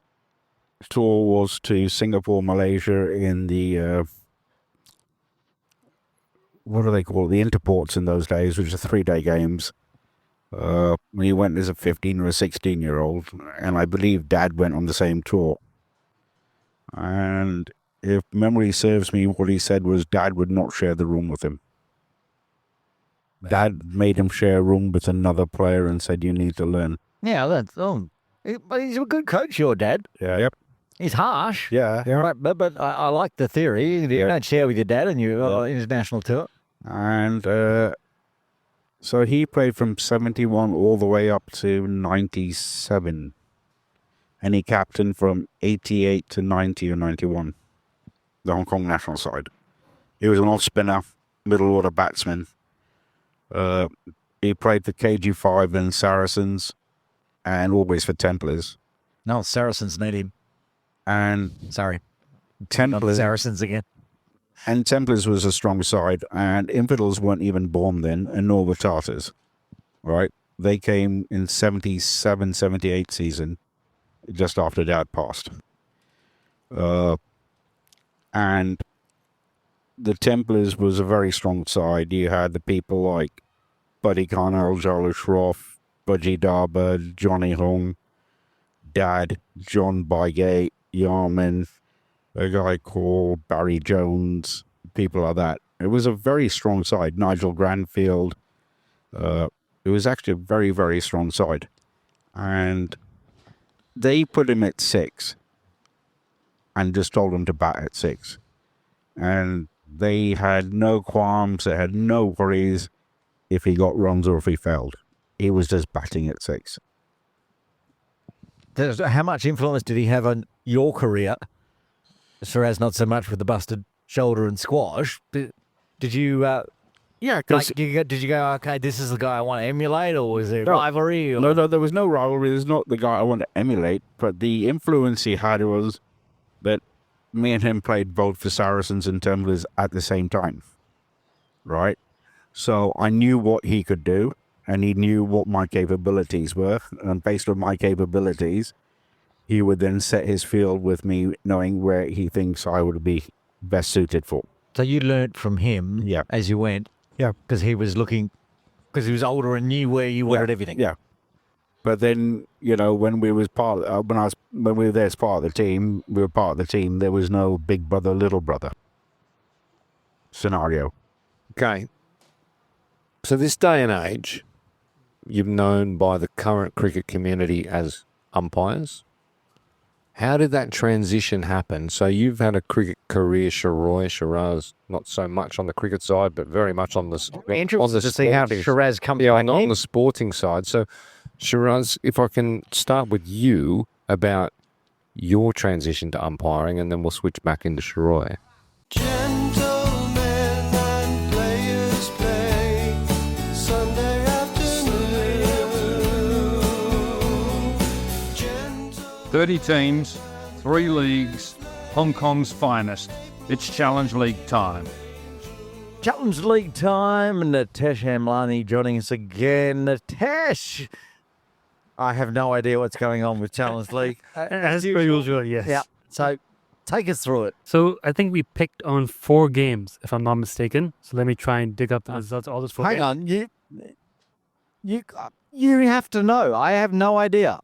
Speaker 5: tour was to Singapore, Malaysia in the, what do they call it? The Interports in those days, which are 3-day games. He went as a 15 or a 16-year-old, and I believe Dad went on the same tour. And if memory serves me, what he said was Dad would not share the room with him. Dad made him share a room with another player and said, "You need to learn."
Speaker 2: Yeah, that's but he's a good coach, your dad.
Speaker 5: Yeah. Yep.
Speaker 2: He's harsh.
Speaker 5: Yeah.
Speaker 2: But I like the theory. You don't share with your dad and your international tour.
Speaker 5: And so he played from 71 all the way up to 97. And he captained from 88 to 90 or 91, the Hong Kong national side. He was an off-spinner, middle-order batsman. He played for KG5 and Saracens, and always for Templars.
Speaker 2: No, Saracens need him.
Speaker 5: And
Speaker 2: Sorry. Not
Speaker 5: Templars,
Speaker 2: Saracens again.
Speaker 5: and Templars was a strong side, and Infidels weren't even born then, and nor were Tartars, right? They came in 77, 78 season, just after Dad passed. And the Templars was a very strong side. You had the people like Buddy Carnell, Jarlath Shroff, Budgie Darber, Johnny Hung, Dad, John Bygate, Yarman, a guy called Barry Jones, people like that. It was a very strong side. Nigel Granfield. It was actually a very, very strong side. And they put him at 6 and just told him to bat at 6. And they had no qualms, they had no worries if he got runs or if he failed. He was just batting at 6.
Speaker 2: How much influence did he have on your career? Shiraz, not so much with the busted shoulder and squash. Did you?
Speaker 5: Yeah, because
Speaker 2: Did you go? Okay, this is the guy I want to emulate, or was there rivalry? Or?
Speaker 5: no, there was no rivalry. There's not the guy I want to emulate, but the influence he had was that me and him played both for Saracens and Templars at the same time, right? So I knew what he could do, and he knew what my capabilities were, and based on my capabilities, he would then set his field with me, knowing where he thinks I would be best suited for.
Speaker 2: So you learnt from him,
Speaker 5: Yeah.
Speaker 2: as you went,
Speaker 5: Yeah.
Speaker 2: because he was older and knew where you were at everything.
Speaker 5: Yeah. But then, when we was when we were there as part of the team, there was no big brother, little brother scenario.
Speaker 1: Okay. So this day and age, you're known by the current cricket community as umpires. How did that transition happen? So you've had a cricket career, Shiroy, Shiraz, not so much on the cricket side, but very much on the
Speaker 2: Interested to see how Shiraz comes
Speaker 1: yeah,
Speaker 2: back
Speaker 1: on
Speaker 2: in.
Speaker 1: the sporting side. So Shiraz, if I can start with you about your transition to umpiring, and then we'll switch back into Shiroy.
Speaker 3: Gentlemen and players play Sunday afternoon.
Speaker 7: 30 teams, 3 leagues, Hong Kong's finest. It's Challenge League time.
Speaker 2: Challenge League time, and Natesh Amlani joining us again. Natesh, I have no idea what's going on with Challenge League.
Speaker 8: As per usual, yes.
Speaker 2: Yeah. So take us through it.
Speaker 8: So I think we picked on 4 games, if I'm not mistaken. So let me try and dig up the results of all those 4
Speaker 2: Hang
Speaker 8: games.
Speaker 2: on, you have to know. I have no idea.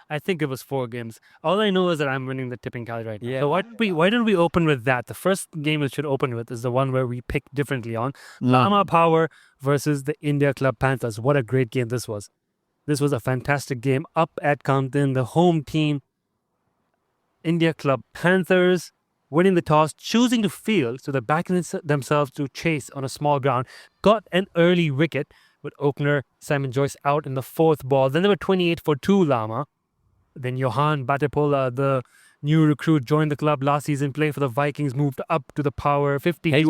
Speaker 8: I think it was 4 games. All I know is that I'm winning the tipping tally right now.
Speaker 2: Yeah.
Speaker 8: So why don't we open with that? The first game we should open with is the one where we picked differently on. Lama Power versus the India Club Panthers. What a great game this was. This was a fantastic game up at Compton. The home team, India Club Panthers, winning the toss, choosing to field, so they're backing themselves to chase on a small ground. Got an early wicket with opener Simon Joyce out in the 4th ball. Then they were 28 for 2 Lama. Then Johan Batapola, the new recruit, joined the club last season, played for the Vikings, moved up to the Power 52.
Speaker 2: He's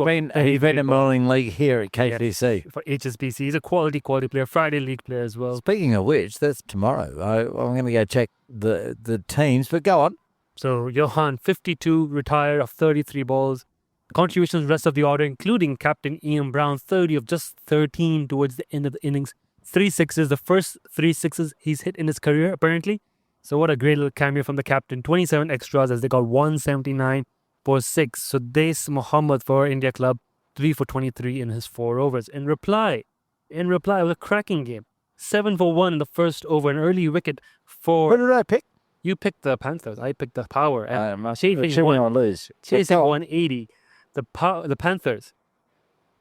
Speaker 2: been in Merlin League here at KCC.
Speaker 8: For HSBC. He's a quality player, Friday League player as well.
Speaker 2: Speaking of which, that's tomorrow. I'm going to go check the teams, but go on.
Speaker 8: So Johan, 52, retired of 33 balls. Contributions rest of the order, including captain Ian Brown, 30 of just 13 towards the end of the innings. 3 sixes, the first 3 sixes he's hit in his career, apparently. So what a great little cameo from the captain. 27 extras as they got 179 for 6. So Des Mohammed for India Club, 3 for 23 in his 4 overs. In reply, it was a cracking game. 7 for 1 in the first over, an early wicket
Speaker 2: What
Speaker 8: for.
Speaker 2: did I pick?
Speaker 8: You picked the Panthers. I picked the Power. And chasing
Speaker 2: Assuming I lose.
Speaker 8: chasing 180. The Panthers.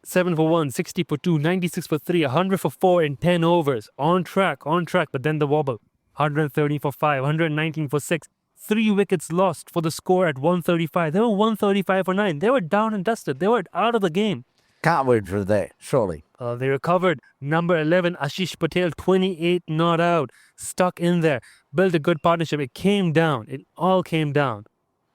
Speaker 8: 7 for 1, 60 for 2, 96 for 3, 100 for 4 in 10 overs. On track, but then the wobble. 130 for 5, 119 for 6. 3 wickets lost for the score at 135. They were 135 for 9. They were down and dusted. They were out of the game.
Speaker 2: Can't win for that, surely.
Speaker 8: They recovered. Number 11, Ashish Patel, 28 not out. Stuck in there. Built a good partnership. It came down. It all came down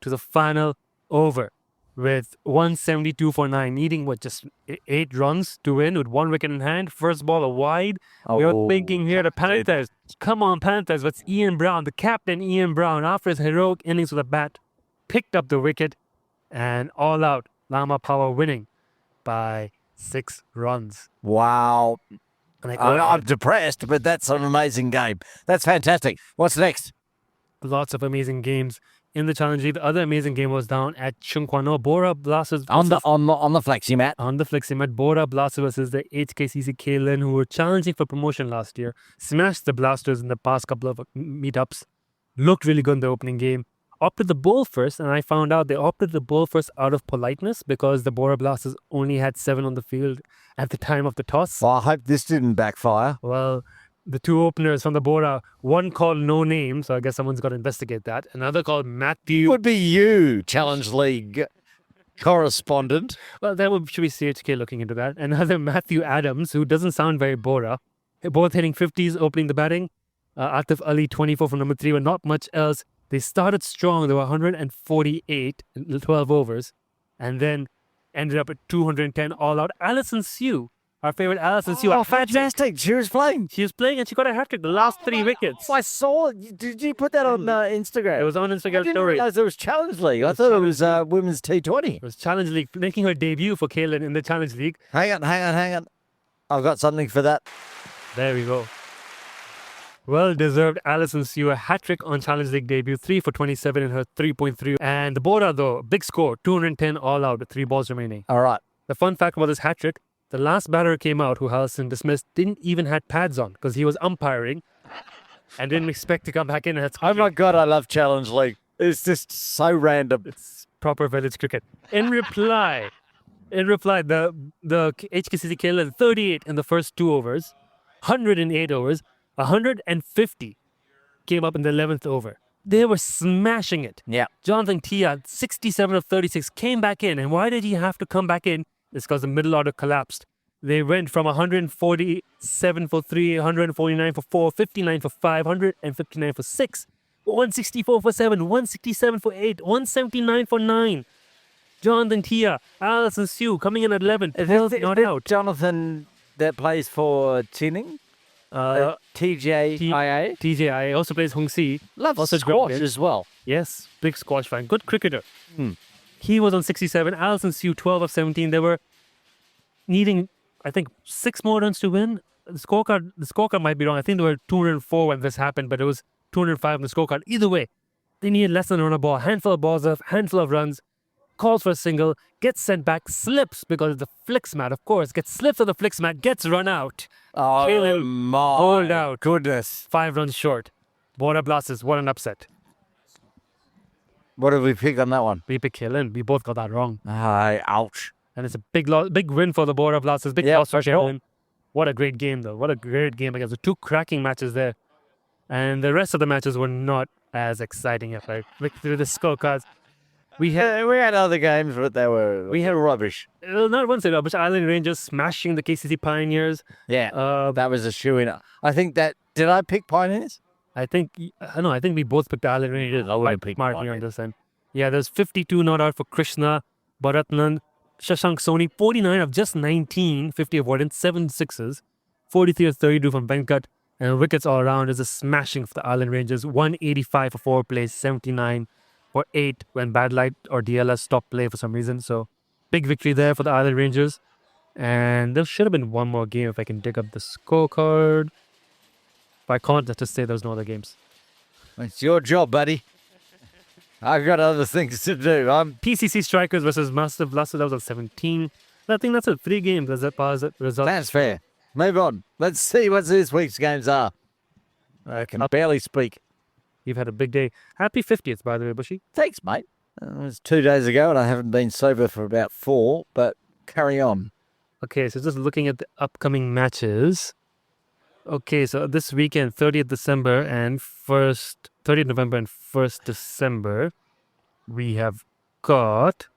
Speaker 8: to the final over with 172 for 9. Needing, just 8 runs to win with 1 wicket in hand. First ball a wide. We were thinking here, the Panthers. Come on, Panthers. What's Ian Brown? The captain, Ian Brown, after his heroic innings with a bat, picked up the wicket and all out. Lama Power winning by 6 runs.
Speaker 2: Wow.
Speaker 8: And
Speaker 2: I'm depressed, but that's an amazing game. That's fantastic. What's next?
Speaker 8: lots of amazing games in the Challenge League. The other amazing game was down at Chungkwano. Bora Blasters
Speaker 2: On the flexi mat.
Speaker 8: on the flexi mat. Bora Blasters versus the HKCC Kalen, who were challenging for promotion last year. Smashed the Blasters in the past couple of meetups. Looked really good in the opening game. Opted the ball first, and I found out they opted the ball first out of politeness because the Bora Blasters only had 7 on the field at the time of the toss.
Speaker 2: Well, I hope this didn't backfire.
Speaker 8: Well, the 2 openers from the Bora, one called no name, so I guess someone's got to investigate that. Another called Matthew.
Speaker 2: Would be you, Challenge League correspondent.
Speaker 8: Well, should be CHK looking into that. Another Matthew Adams, who doesn't sound very Bora. Both hitting 50s opening the batting. Atif Ali, 24 from number 3, but not much else. They started strong. They were 148 in 12 overs, and then ended up at 210 all out. Alison Sue, our favorite Alison Sue.
Speaker 2: Oh, fantastic. She was playing.
Speaker 8: She was playing and she got a hat-trick the last 3 wickets.
Speaker 2: I saw. Did you put that on Instagram?
Speaker 8: It was on
Speaker 2: I
Speaker 8: Instagram
Speaker 2: didn't
Speaker 8: story.
Speaker 2: realize it was Challenge League. I thought it was Women's T20.
Speaker 8: It was Challenge League, making her debut for Kalen in the Challenge League.
Speaker 2: Hang on. I've got something for that.
Speaker 8: There we go. Well-deserved Alison Sue, a hat-trick on Challenge League debut, 3 for 27 in her 3.3. And the Bora, though, big score, 210 all out with 3 balls remaining.
Speaker 2: All right.
Speaker 8: The fun fact about this hat-trick, the last batter came out, who Harrison dismissed, didn't even had pads on because he was umpiring and didn't expect to come back in. And
Speaker 2: Oh my God, I love Challenge League. It's just so random.
Speaker 8: It's proper village cricket. In reply, the HKCC Kalen 38 in the first 2 overs, 108 overs, 150 came up in the 11th over. They were smashing it.
Speaker 2: Yeah.
Speaker 8: Jonathan Tia, 67 of 36, came back in. And why did he have to come back in? It's because the middle order collapsed. They went from 147 for 3, 149 for 4, 59 for 5, 159 for 6, 164 for 7, 167 for 8, 179 for 9. Jonathan Tia, Alison Sue coming in at 11. Not out.
Speaker 2: Jonathan that plays for Tinning? TJIA?
Speaker 8: TJI also plays Hung Si.
Speaker 2: Loves
Speaker 8: also
Speaker 2: squash
Speaker 8: great.
Speaker 2: as well.
Speaker 8: Yes, big squash fan. Good cricketer. He was on 67. Alison Sue, 12 of 17. They were needing, I think, 6 more runs to win. The scorecard might be wrong. I think they were 204 when this happened, but it was 205 on the scorecard. Either way, they needed less than a run a ball. Handful of balls off, handful of runs. Calls for a single, gets sent back, slips because of the flicks mat, of course. Gets slips on the flicks mat, gets run out.
Speaker 2: Oh,
Speaker 8: Kalen
Speaker 2: my
Speaker 8: hold out.
Speaker 2: goodness.
Speaker 8: 5 runs short. Bora Blasters, what an upset.
Speaker 2: What did we pick on that one?
Speaker 8: We picked Kalen. We both got that wrong.
Speaker 2: Ouch.
Speaker 8: And it's a big win for the Bora Blasters. Big loss for Kalen. What a great game, though. What a great game against the 2 cracking matches there. And the rest of the matches were not as exciting if I look through the scorecards. We had
Speaker 2: other games, but they were rubbish.
Speaker 8: not one side rubbish. Island Rangers smashing the KCC Pioneers.
Speaker 2: Yeah, that was a shoe-in. I think that... Did I pick Pioneers?
Speaker 8: I think we both picked the Island Rangers.
Speaker 2: I would have picked
Speaker 8: Smart here on
Speaker 2: Pioneers.
Speaker 8: this end. Yeah, there's 52 not out for Krishna, Bharatnan, Shashank Soni, 49 of just 19, 50 avoidance, 7 sixes, 43 of 32 from Venkat, and wickets all around is a smashing for the Island Rangers. 185 for 4 plays, 79 for 8 when Bad Light or DLS stopped play for some reason. So big victory there for the Island Rangers. And there should have been one more game if I can dig up the scorecard. If I can't, let's just say there's no other games.
Speaker 2: It's your job, buddy. I've got other things to do. I'm
Speaker 8: PCC Strikers versus Massive Blasters. That was on 17. I think that's it. 3 games as far as the result.
Speaker 2: That's fair. Move on. Let's see what this week's games are. I can barely speak.
Speaker 8: You've had a big day. Happy 50th, by the way, Bushy.
Speaker 2: Thanks, mate. It was 2 days ago, and I haven't been sober for about 4, but carry on.
Speaker 8: Okay, so just looking at the upcoming matches. Okay, so this weekend, 30th December and 30th November and 1st December, we have got,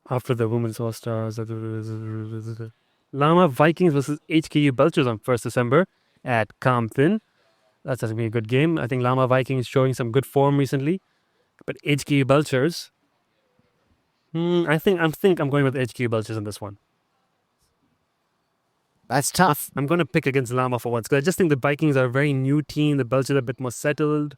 Speaker 8: after the Women's All-Stars, Lama Vikings versus HKU Belchers on 1st December at Compton. That's going to be a good game. I think Lama Vikings showing some good form recently. But HKU Belchers, I think I'm going with HKU Belchers on this one.
Speaker 2: That's tough.
Speaker 8: I'm going to pick against Lama for once because I just think the Vikings are a very new team. The Belchers are a bit more settled.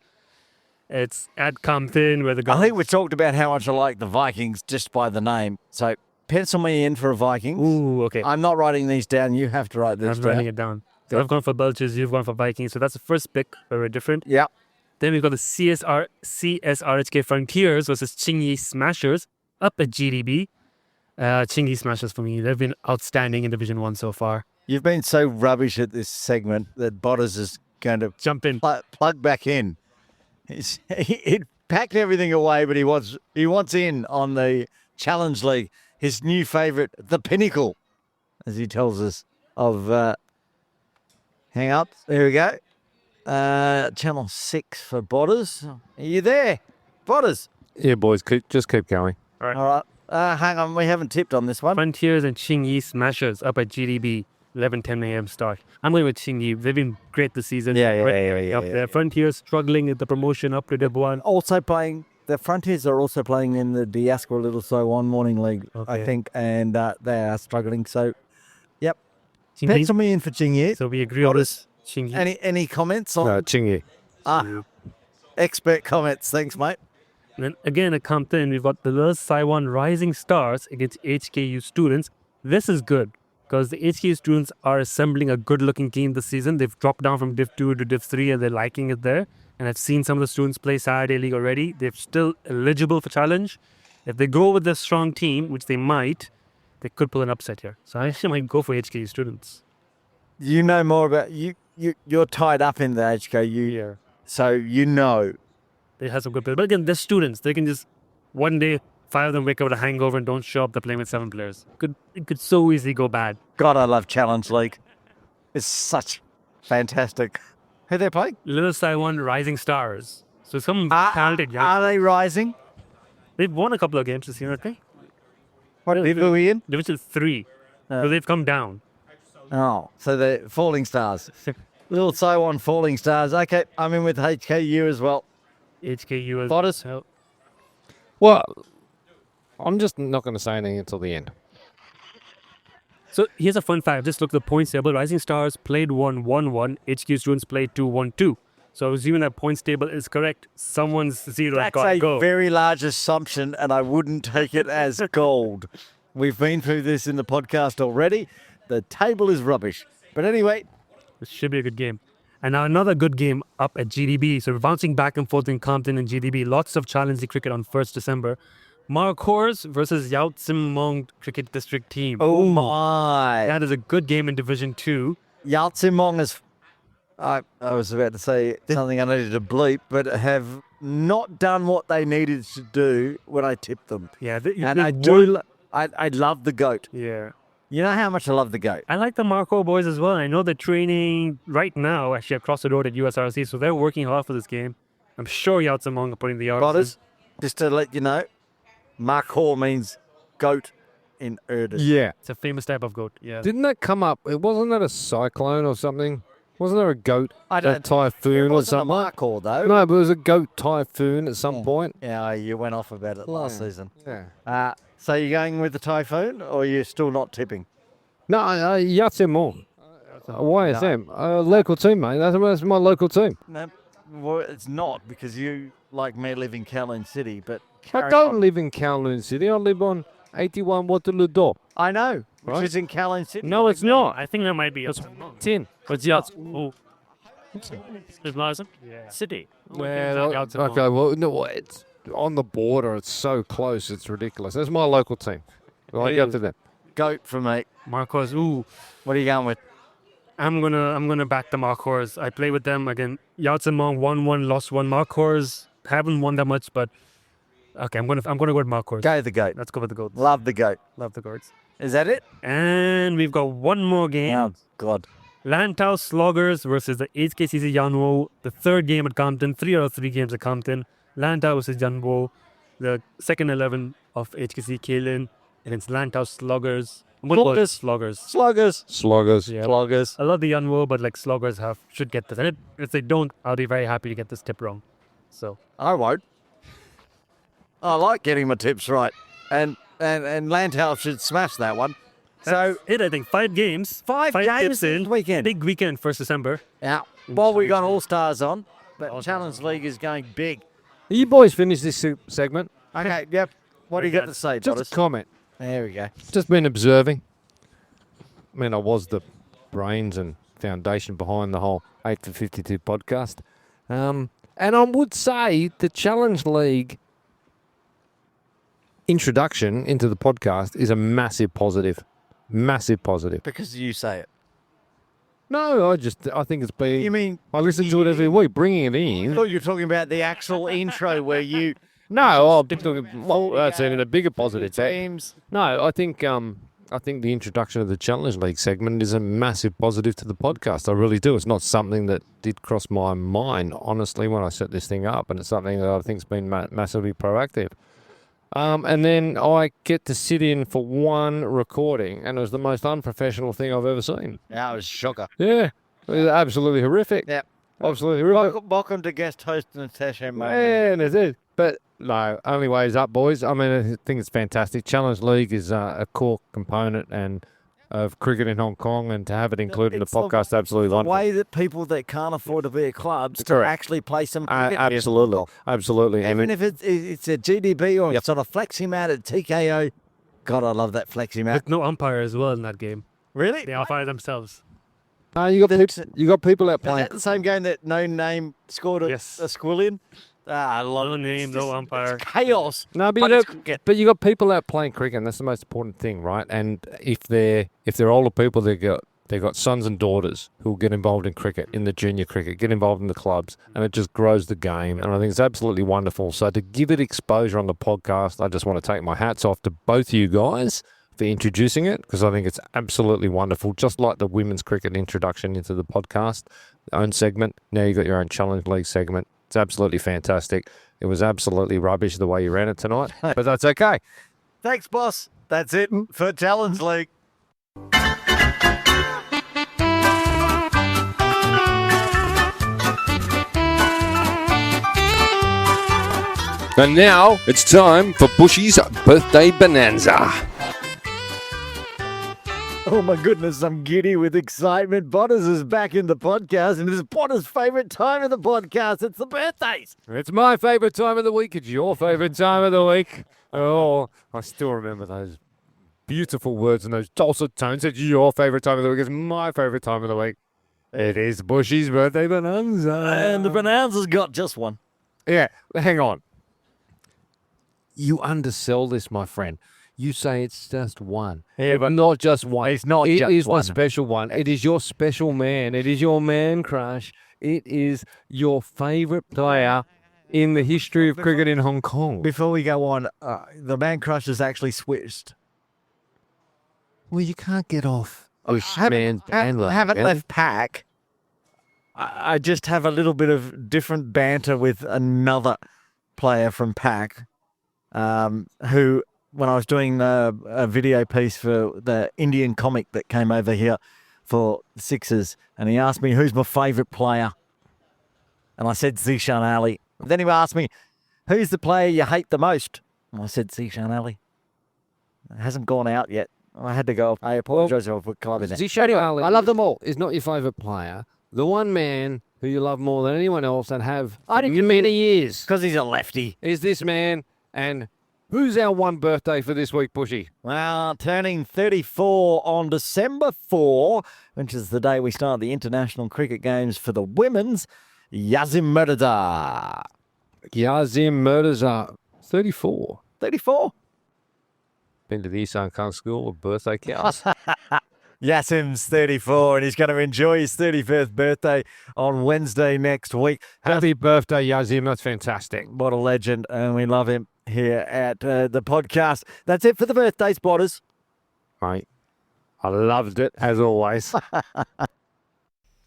Speaker 8: It's at Compton where the guys...
Speaker 2: I think we talked about how much I like the Vikings just by the name. So pencil me in for a Vikings.
Speaker 8: Ooh, okay.
Speaker 2: I'm not writing these down. You have to write this
Speaker 8: I'm
Speaker 2: down.
Speaker 8: writing it down. So I've gone for Belchers, you've gone for Vikings. So that's the first pick, very different.
Speaker 2: Yeah.
Speaker 8: Then we've got the CSRHK Frontiers versus Qingyi Smashers up at GDB. Qingyi Smashers for me, they've been outstanding in Division 1 so far.
Speaker 2: You've been so rubbish at this segment that Bottas is going to
Speaker 8: Jump in.
Speaker 2: plug back in. He packed everything away, but he wants in on the Challenge League. His new favourite, the pinnacle, as he tells us, of... hang up. There we go. Channel 6 for Bottas. Are you there? Bottas.
Speaker 1: Yeah, boys, just keep going.
Speaker 2: All right. Hang on. We haven't tipped on this one.
Speaker 8: Frontiers and Qingyi Smashers up at GDB, 11:10 a.m. start. I'm going with Qingyi. They've been great this season.
Speaker 2: Yeah.
Speaker 8: Frontiers struggling at the promotion up to Div 1.
Speaker 2: Also playing, the Frontiers are also playing in the Diaspora Little So One Morning League, I think, and they are struggling. So, yep. Pencil me in for Qingyi.
Speaker 8: So we agree on this. Qingyi.
Speaker 2: Any comments on
Speaker 1: Qingyi.
Speaker 2: expert comments? Thanks, mate.
Speaker 8: And then again at Compton, we've got the Little Saiwan Rising Stars against HKU Students. This is good because the HKU Students are assembling a good-looking team this season. They've dropped down from Div 2 to Div 3 and they're liking it there. And I've seen some of the students play Saturday League already. They're still eligible for challenge. If they go with a strong team, which they might, they could pull an upset here. So I actually might go for HKU Students.
Speaker 2: You know more about you're tied up in the HKU here, so you know.
Speaker 8: They have some good players. But again, they're students. They can just one day 5 of them wake up with a hangover and don't show up. They're playing with 7 players. It could so easily go bad.
Speaker 2: God, I love Challenge League. It's such fantastic. Who they playing?
Speaker 8: Little Saiwan Rising Stars. So some talented young.
Speaker 2: Are they rising?
Speaker 8: They've won a couple of games this year, I think.
Speaker 2: What are we in?
Speaker 8: Division 3. So they've come down.
Speaker 2: Oh, so they're Falling Stars. Little Saiwan Falling Stars. Okay, I'm in with HKU as well.
Speaker 8: HKU is...
Speaker 2: Bottas?
Speaker 1: Well, I'm just not going to say anything until the end.
Speaker 8: So here's a fun fact. Just look at the points table. Rising Stars played 1-1-1. HQ Students played 2-1-2. So assuming that points table is correct, someone's zero
Speaker 2: That's
Speaker 8: got to go.
Speaker 2: a very large assumption, and I wouldn't take it as gold. We've been through this in the podcast already. The table is rubbish. But anyway.
Speaker 8: This should be a good game. And now another good game up at GDB. So we're bouncing back and forth in Compton and GDB. Lots of challenge cricket on 1st December. Markhors versus Yao Tsim Mong Cricket District team.
Speaker 2: Oh my.
Speaker 8: That is a good game in Division 2.
Speaker 2: Yao Tsim Mong is, I was about to say something I needed to bleep, but have not done what they needed to do when I tipped them.
Speaker 8: Yeah.
Speaker 2: And I love the GOAT.
Speaker 8: Yeah.
Speaker 2: You know how much I love the GOAT.
Speaker 8: I like the Marco boys as well. I know they're training right now, actually across the road at USRC, so they're working hard for this game. I'm sure Yao Tsim Mong are putting the hours in.
Speaker 2: Brothers, just to let you know, Markhor means goat in Urdu.
Speaker 1: Yeah.
Speaker 8: It's a famous type of goat. Yeah.
Speaker 1: Didn't that come up? Wasn't that a cyclone or something? Wasn't there a goat?
Speaker 2: I
Speaker 1: A
Speaker 2: don't.
Speaker 1: typhoon
Speaker 2: It
Speaker 1: or
Speaker 2: wasn't a
Speaker 1: something?
Speaker 2: Markhor though.
Speaker 1: No, but it was a goat typhoon at some point.
Speaker 2: Yeah, you went off about it last season.
Speaker 1: Yeah.
Speaker 2: So you're going with the typhoon, or you're still not tipping?
Speaker 1: No, Yao Tsim Mong. YSM. Local team, mate. That's my local team.
Speaker 2: No, well, it's not because you, like me, live in Kowloon City. But
Speaker 1: I
Speaker 2: carry
Speaker 1: don't
Speaker 2: on.
Speaker 1: live in Kowloon City. I live on 81 Waterloo Door.
Speaker 2: I know, which
Speaker 1: Right.
Speaker 2: is in Kowloon City.
Speaker 8: No, it's not. I think that might be Yao Tsim Mong.
Speaker 1: 10.
Speaker 8: It's Yao Tsim Mong. It's Larson? Yeah. City.
Speaker 1: Well,
Speaker 8: Yao Tsim Mong.
Speaker 1: okay, well, no, it's on the border. It's so close. It's ridiculous. That's my local team. Well, I go to them.
Speaker 2: Goat for me.
Speaker 8: Marcos. Ooh,
Speaker 2: What are you going with?
Speaker 8: I'm gonna back the Marcos. I play with them again. Yao Mong won one, lost one. Marcos haven't won that much, but okay, I'm gonna go with Marcos.
Speaker 2: Go the goat.
Speaker 8: Let's go with the goats.
Speaker 2: Love the goat.
Speaker 8: Love the goats.
Speaker 2: Is that it?
Speaker 8: And we've got one more game.
Speaker 2: Oh, God.
Speaker 8: Lantau Sloggers versus the HKCC Yanwo. The third game at Compton. 3 out of 3 games at Compton. Lantau versus Yanwo. The second 11 of HKC Kalen against Lantau Sloggers. Sloggers.
Speaker 2: Sluggers.
Speaker 8: Yeah.
Speaker 2: Sluggers.
Speaker 8: I love the Yanwo, but like Sloggers should get this. And if they don't, I'll be very happy to get this tip wrong. So
Speaker 2: I won't. I like getting my tips right. And Lantau should smash that one. So,
Speaker 8: I think 5 games.
Speaker 2: 5 games
Speaker 8: tips
Speaker 2: this weekend.
Speaker 8: Big weekend, 1st December.
Speaker 2: Yeah. Well, we got All-Stars on, but Challenge League is going big.
Speaker 1: You boys finished this segment.
Speaker 2: Okay, yep. What do you got to say,
Speaker 1: Just
Speaker 2: Doris?
Speaker 1: a comment.
Speaker 2: There we go.
Speaker 1: Just been observing. I mean, I was the brains and foundation behind the whole 8 for 52 podcast. And I would say the Challenge League introduction into the podcast is a massive positive. Massive positive.
Speaker 2: Because you say it.
Speaker 1: No, I think it's been...
Speaker 2: You mean...
Speaker 1: I listen to it every week, bringing it
Speaker 2: I
Speaker 1: in.
Speaker 2: thought you were talking about the actual intro where you...
Speaker 1: No, I'm talking... Well, that's even a bigger positive.
Speaker 2: Teams.
Speaker 1: No, I think the introduction of the Challenge League segment is a massive positive to the podcast. I really do. It's not something that did cross my mind, honestly, when I set this thing up, and it's something that I think's been massively proactive. And then I get to sit in for one recording, and it was the most unprofessional thing I've ever seen.
Speaker 2: Yeah, it was a shocker.
Speaker 1: Yeah, it was absolutely horrific.
Speaker 2: Yep.
Speaker 1: Absolutely horrific.
Speaker 2: Welcome to guest host Natasha.
Speaker 1: Man, it is. But no, only way is up, boys. I mean, I think it's fantastic. Challenge League is a core component and of cricket in Hong Kong, and to have it included in the
Speaker 2: It's the-
Speaker 1: podcast, absolutely
Speaker 2: The
Speaker 1: wonderful.
Speaker 2: way that people that can't afford to be at clubs to
Speaker 1: Correct.
Speaker 2: actually play some cricket.
Speaker 1: Absolutely, absolutely. I
Speaker 2: Even
Speaker 1: mean,
Speaker 2: if it's a GDB or it's on a flexi mat at TKO. God, I love that flexi mat.
Speaker 8: With no umpire as well in that game.
Speaker 2: Really?
Speaker 8: They umpire themselves.
Speaker 1: you got people out
Speaker 2: Is
Speaker 1: playing.
Speaker 2: that the same game that No Name scored a
Speaker 8: Yes.
Speaker 2: squillion? I love
Speaker 8: No
Speaker 2: it.
Speaker 8: name, no umpire.
Speaker 2: Chaos.
Speaker 1: No, but,
Speaker 2: But
Speaker 1: you
Speaker 2: it's
Speaker 1: got,
Speaker 2: cricket.
Speaker 1: but you got people out playing cricket, and that's the most important thing, right? And if they're older people, they got sons and daughters who will get involved in cricket, in the junior cricket, get involved in the clubs, and it just grows the game. And I think it's absolutely wonderful. So to give it exposure on the podcast, I just want to take my hats off to both you guys for introducing it, because I think it's absolutely wonderful. Just like the women's cricket introduction into the podcast, own segment. Now you got your own Challenge League segment. It's absolutely fantastic. It was absolutely rubbish the way you ran it tonight, but that's okay.
Speaker 2: Thanks, boss. That's it for Challenge League.
Speaker 1: And now it's time for Bushy's birthday bonanza.
Speaker 2: Oh my goodness, I'm giddy with excitement. Bonners is back in the podcast, and this is Bonner's favourite time of the podcast. It's the birthdays.
Speaker 1: It's my favourite time of the week. It's your favourite time of the week. Oh, I still remember those beautiful words and those dulcet tones. It's your favourite time of the week. It's my favourite time of the week. It is Bushy's birthday bonanza.
Speaker 2: And the Bonanza's got just one.
Speaker 1: Yeah, hang on. You undersell this, my friend. You say it's just one.
Speaker 2: Yeah, but
Speaker 1: not just one.
Speaker 2: it's not
Speaker 1: It
Speaker 2: just
Speaker 1: is
Speaker 2: one.
Speaker 1: the special one. It is your special man. It is your man crush. It is your favourite player in the history of cricket in Hong Kong.
Speaker 2: Before we go on, the Man Crush has actually switched.
Speaker 1: Well, you can't get off.
Speaker 2: Haven't left pack. I just have a little bit of different banter with another player from pack, who, when I was doing a video piece for the Indian comic that came over here for Sixers, and he asked me who's my favourite player, and I said Zishan Ali. Then he asked me, who's the player you hate the most? And I said Zishan Ali. It hasn't gone out yet. I had to go. I apologise if I put club in there.
Speaker 1: Zishan Ali, I love them all, is not your favourite player. The one man who you love more than anyone else and have for many years
Speaker 2: Because he's a lefty.
Speaker 1: is this man. And who's our one birthday for this week, Bushy?
Speaker 2: Well, turning 34 on December 4, which is the day we start the international cricket games for the women's, Yazim Murtaza.
Speaker 1: Yazim Murtaza, 34.
Speaker 2: 34.
Speaker 1: been to the East Hong Kong School of birthday counts.
Speaker 2: Yasim's 34 and he's going to enjoy his 31st birthday on Wednesday next week.
Speaker 1: Happy birthday, Yazim. That's fantastic.
Speaker 2: What a legend, and we love him here at the podcast. That's it for the birthday spotters.
Speaker 1: Mate, I loved it, as always.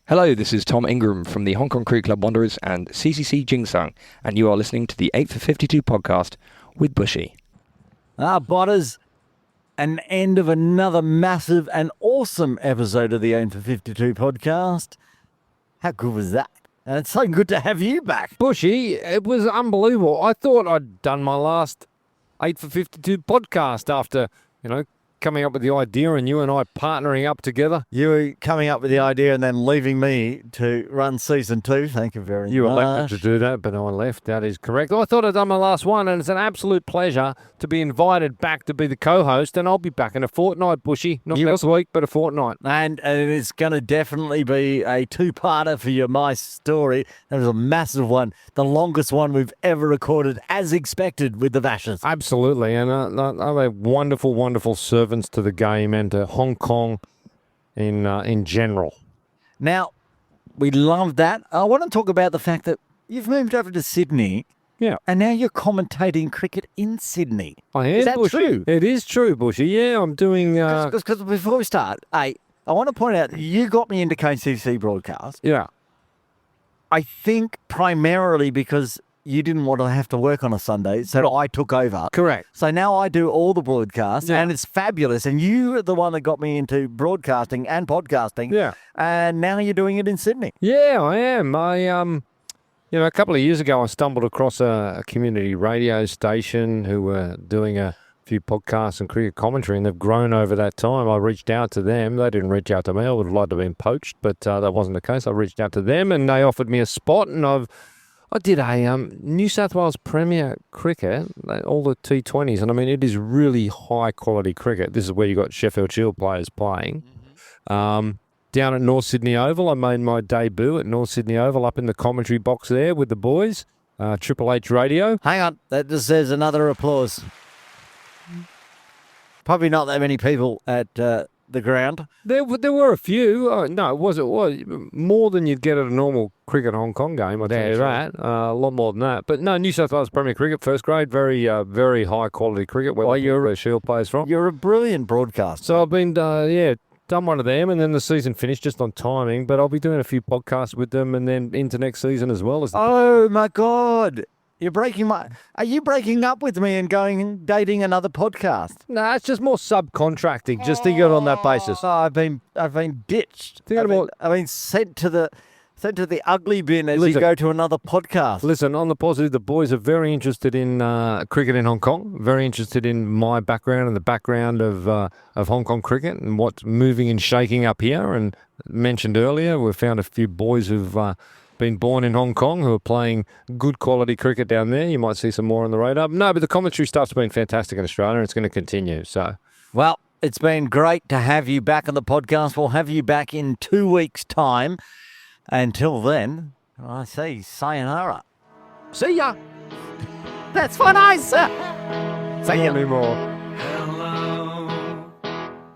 Speaker 9: Hello, this is Tom Ingram from the Hong Kong Cricket Club Wanderers and CCC Jingsang, and you are listening to the 8 for 52 podcast with Bushy.
Speaker 2: Botters, an end of another massive and awesome episode of the Aim for 52 podcast. How good was that? And it's so good to have you back.
Speaker 1: Bushy, it was unbelievable. I thought I'd done my last 8 for 52 podcast after, coming up with the idea and you and I partnering up together.
Speaker 2: You were coming up with the idea and then leaving me to run season 2. Thank you very much.
Speaker 1: You were elected to do that, but I left. That is correct. I thought I'd done my last one, and it's an absolute pleasure to be invited back to be the co-host, and I'll be back in a fortnight, Bushy. Not next week, but a fortnight.
Speaker 2: And it's going to definitely be a 2-parter for your My Story. That was a massive one, the longest one we've ever recorded, as expected, with the Vashas.
Speaker 1: Absolutely, and they're wonderful, wonderful servants to the game and to Hong Kong in general.
Speaker 2: Now, we love that. I want to talk about the fact that you've moved over to Sydney.
Speaker 1: Yeah.
Speaker 2: And now you're commentating cricket in Sydney.
Speaker 1: I am,
Speaker 2: Is that
Speaker 1: Bushy.
Speaker 2: true?
Speaker 1: It is true, Bushy. Yeah, I'm doing...
Speaker 2: Because before we start, I want to point out, you got me into KCC broadcast.
Speaker 1: Yeah.
Speaker 2: I think primarily because you didn't want to have to work on a Sunday, so I took over.
Speaker 1: Correct.
Speaker 2: So now I do all the broadcasts,
Speaker 1: Yeah.
Speaker 2: and it's fabulous. And you are the one that got me into broadcasting and podcasting.
Speaker 1: Yeah.
Speaker 2: And now you're doing it in Sydney.
Speaker 1: Yeah, I am. A couple of years ago, I stumbled across a community radio station who were doing a few podcasts and cricket commentary, and they've grown over that time. I reached out to them. They didn't reach out to me. I would have liked to have been poached, but that wasn't the case. I reached out to them, and they offered me a spot, and I did a New South Wales Premier cricket, all the T20s, and I mean, it is really high-quality cricket. This is where you got Sheffield Shield players playing. Down at North Sydney Oval, I made my debut at North Sydney Oval up in the commentary box there with the boys, Triple H Radio.
Speaker 2: Hang on, that deserves another applause. Probably not that many people at the ground.
Speaker 1: There were a few. No, it was more than you'd get at a normal cricket Hong Kong game. I tell you that. A lot more than that. But no, New South Wales Premier Cricket, first grade, very very high quality cricket. Where you're Shield players from.
Speaker 2: You're a brilliant broadcaster.
Speaker 1: So I've been done one of them, and then the season finished just on timing. But I'll be doing a few podcasts with them, and then into next season as well.
Speaker 2: Oh my God! Are you breaking up with me and going and dating another podcast?
Speaker 1: No, it's just more subcontracting. Just think of it on that basis.
Speaker 2: Oh, I've been ditched. I've been sent to the ugly bin as you go to another podcast.
Speaker 1: Listen, on the positive, the boys are very interested in cricket in Hong Kong. Very interested in my background and the background of Hong Kong cricket and what's moving and shaking up here. And mentioned earlier, we found a few boys who've been born in Hong Kong who are playing good quality cricket down there. You might see some more on the radar. No, but the commentary stuff's been fantastic in Australia, and it's going to continue. So,
Speaker 2: well, it's been great to have you back on the podcast. We'll have you back in 2 weeks' time. Until then, I say sayonara.
Speaker 1: See ya.
Speaker 2: That's what I said.
Speaker 1: See ya anymore.
Speaker 3: Hello,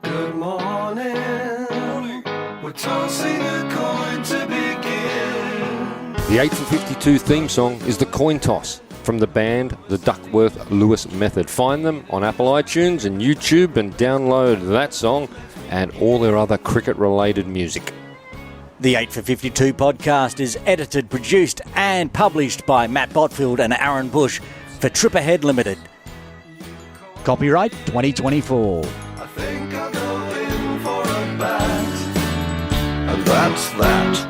Speaker 3: good morning. We're tossing a coin to begin.
Speaker 1: The 8 for 52 theme song is The Coin Toss from the band The Duckworth-Lewis Method. Find them on Apple iTunes and YouTube and download that song and all their other cricket-related music.
Speaker 2: The 8 for 52 podcast is edited, produced and published by Matt Botfield and Aaron Bush for Trip Ahead Limited. Copyright 2024.
Speaker 3: I think I'll go in for a bat, and that's that.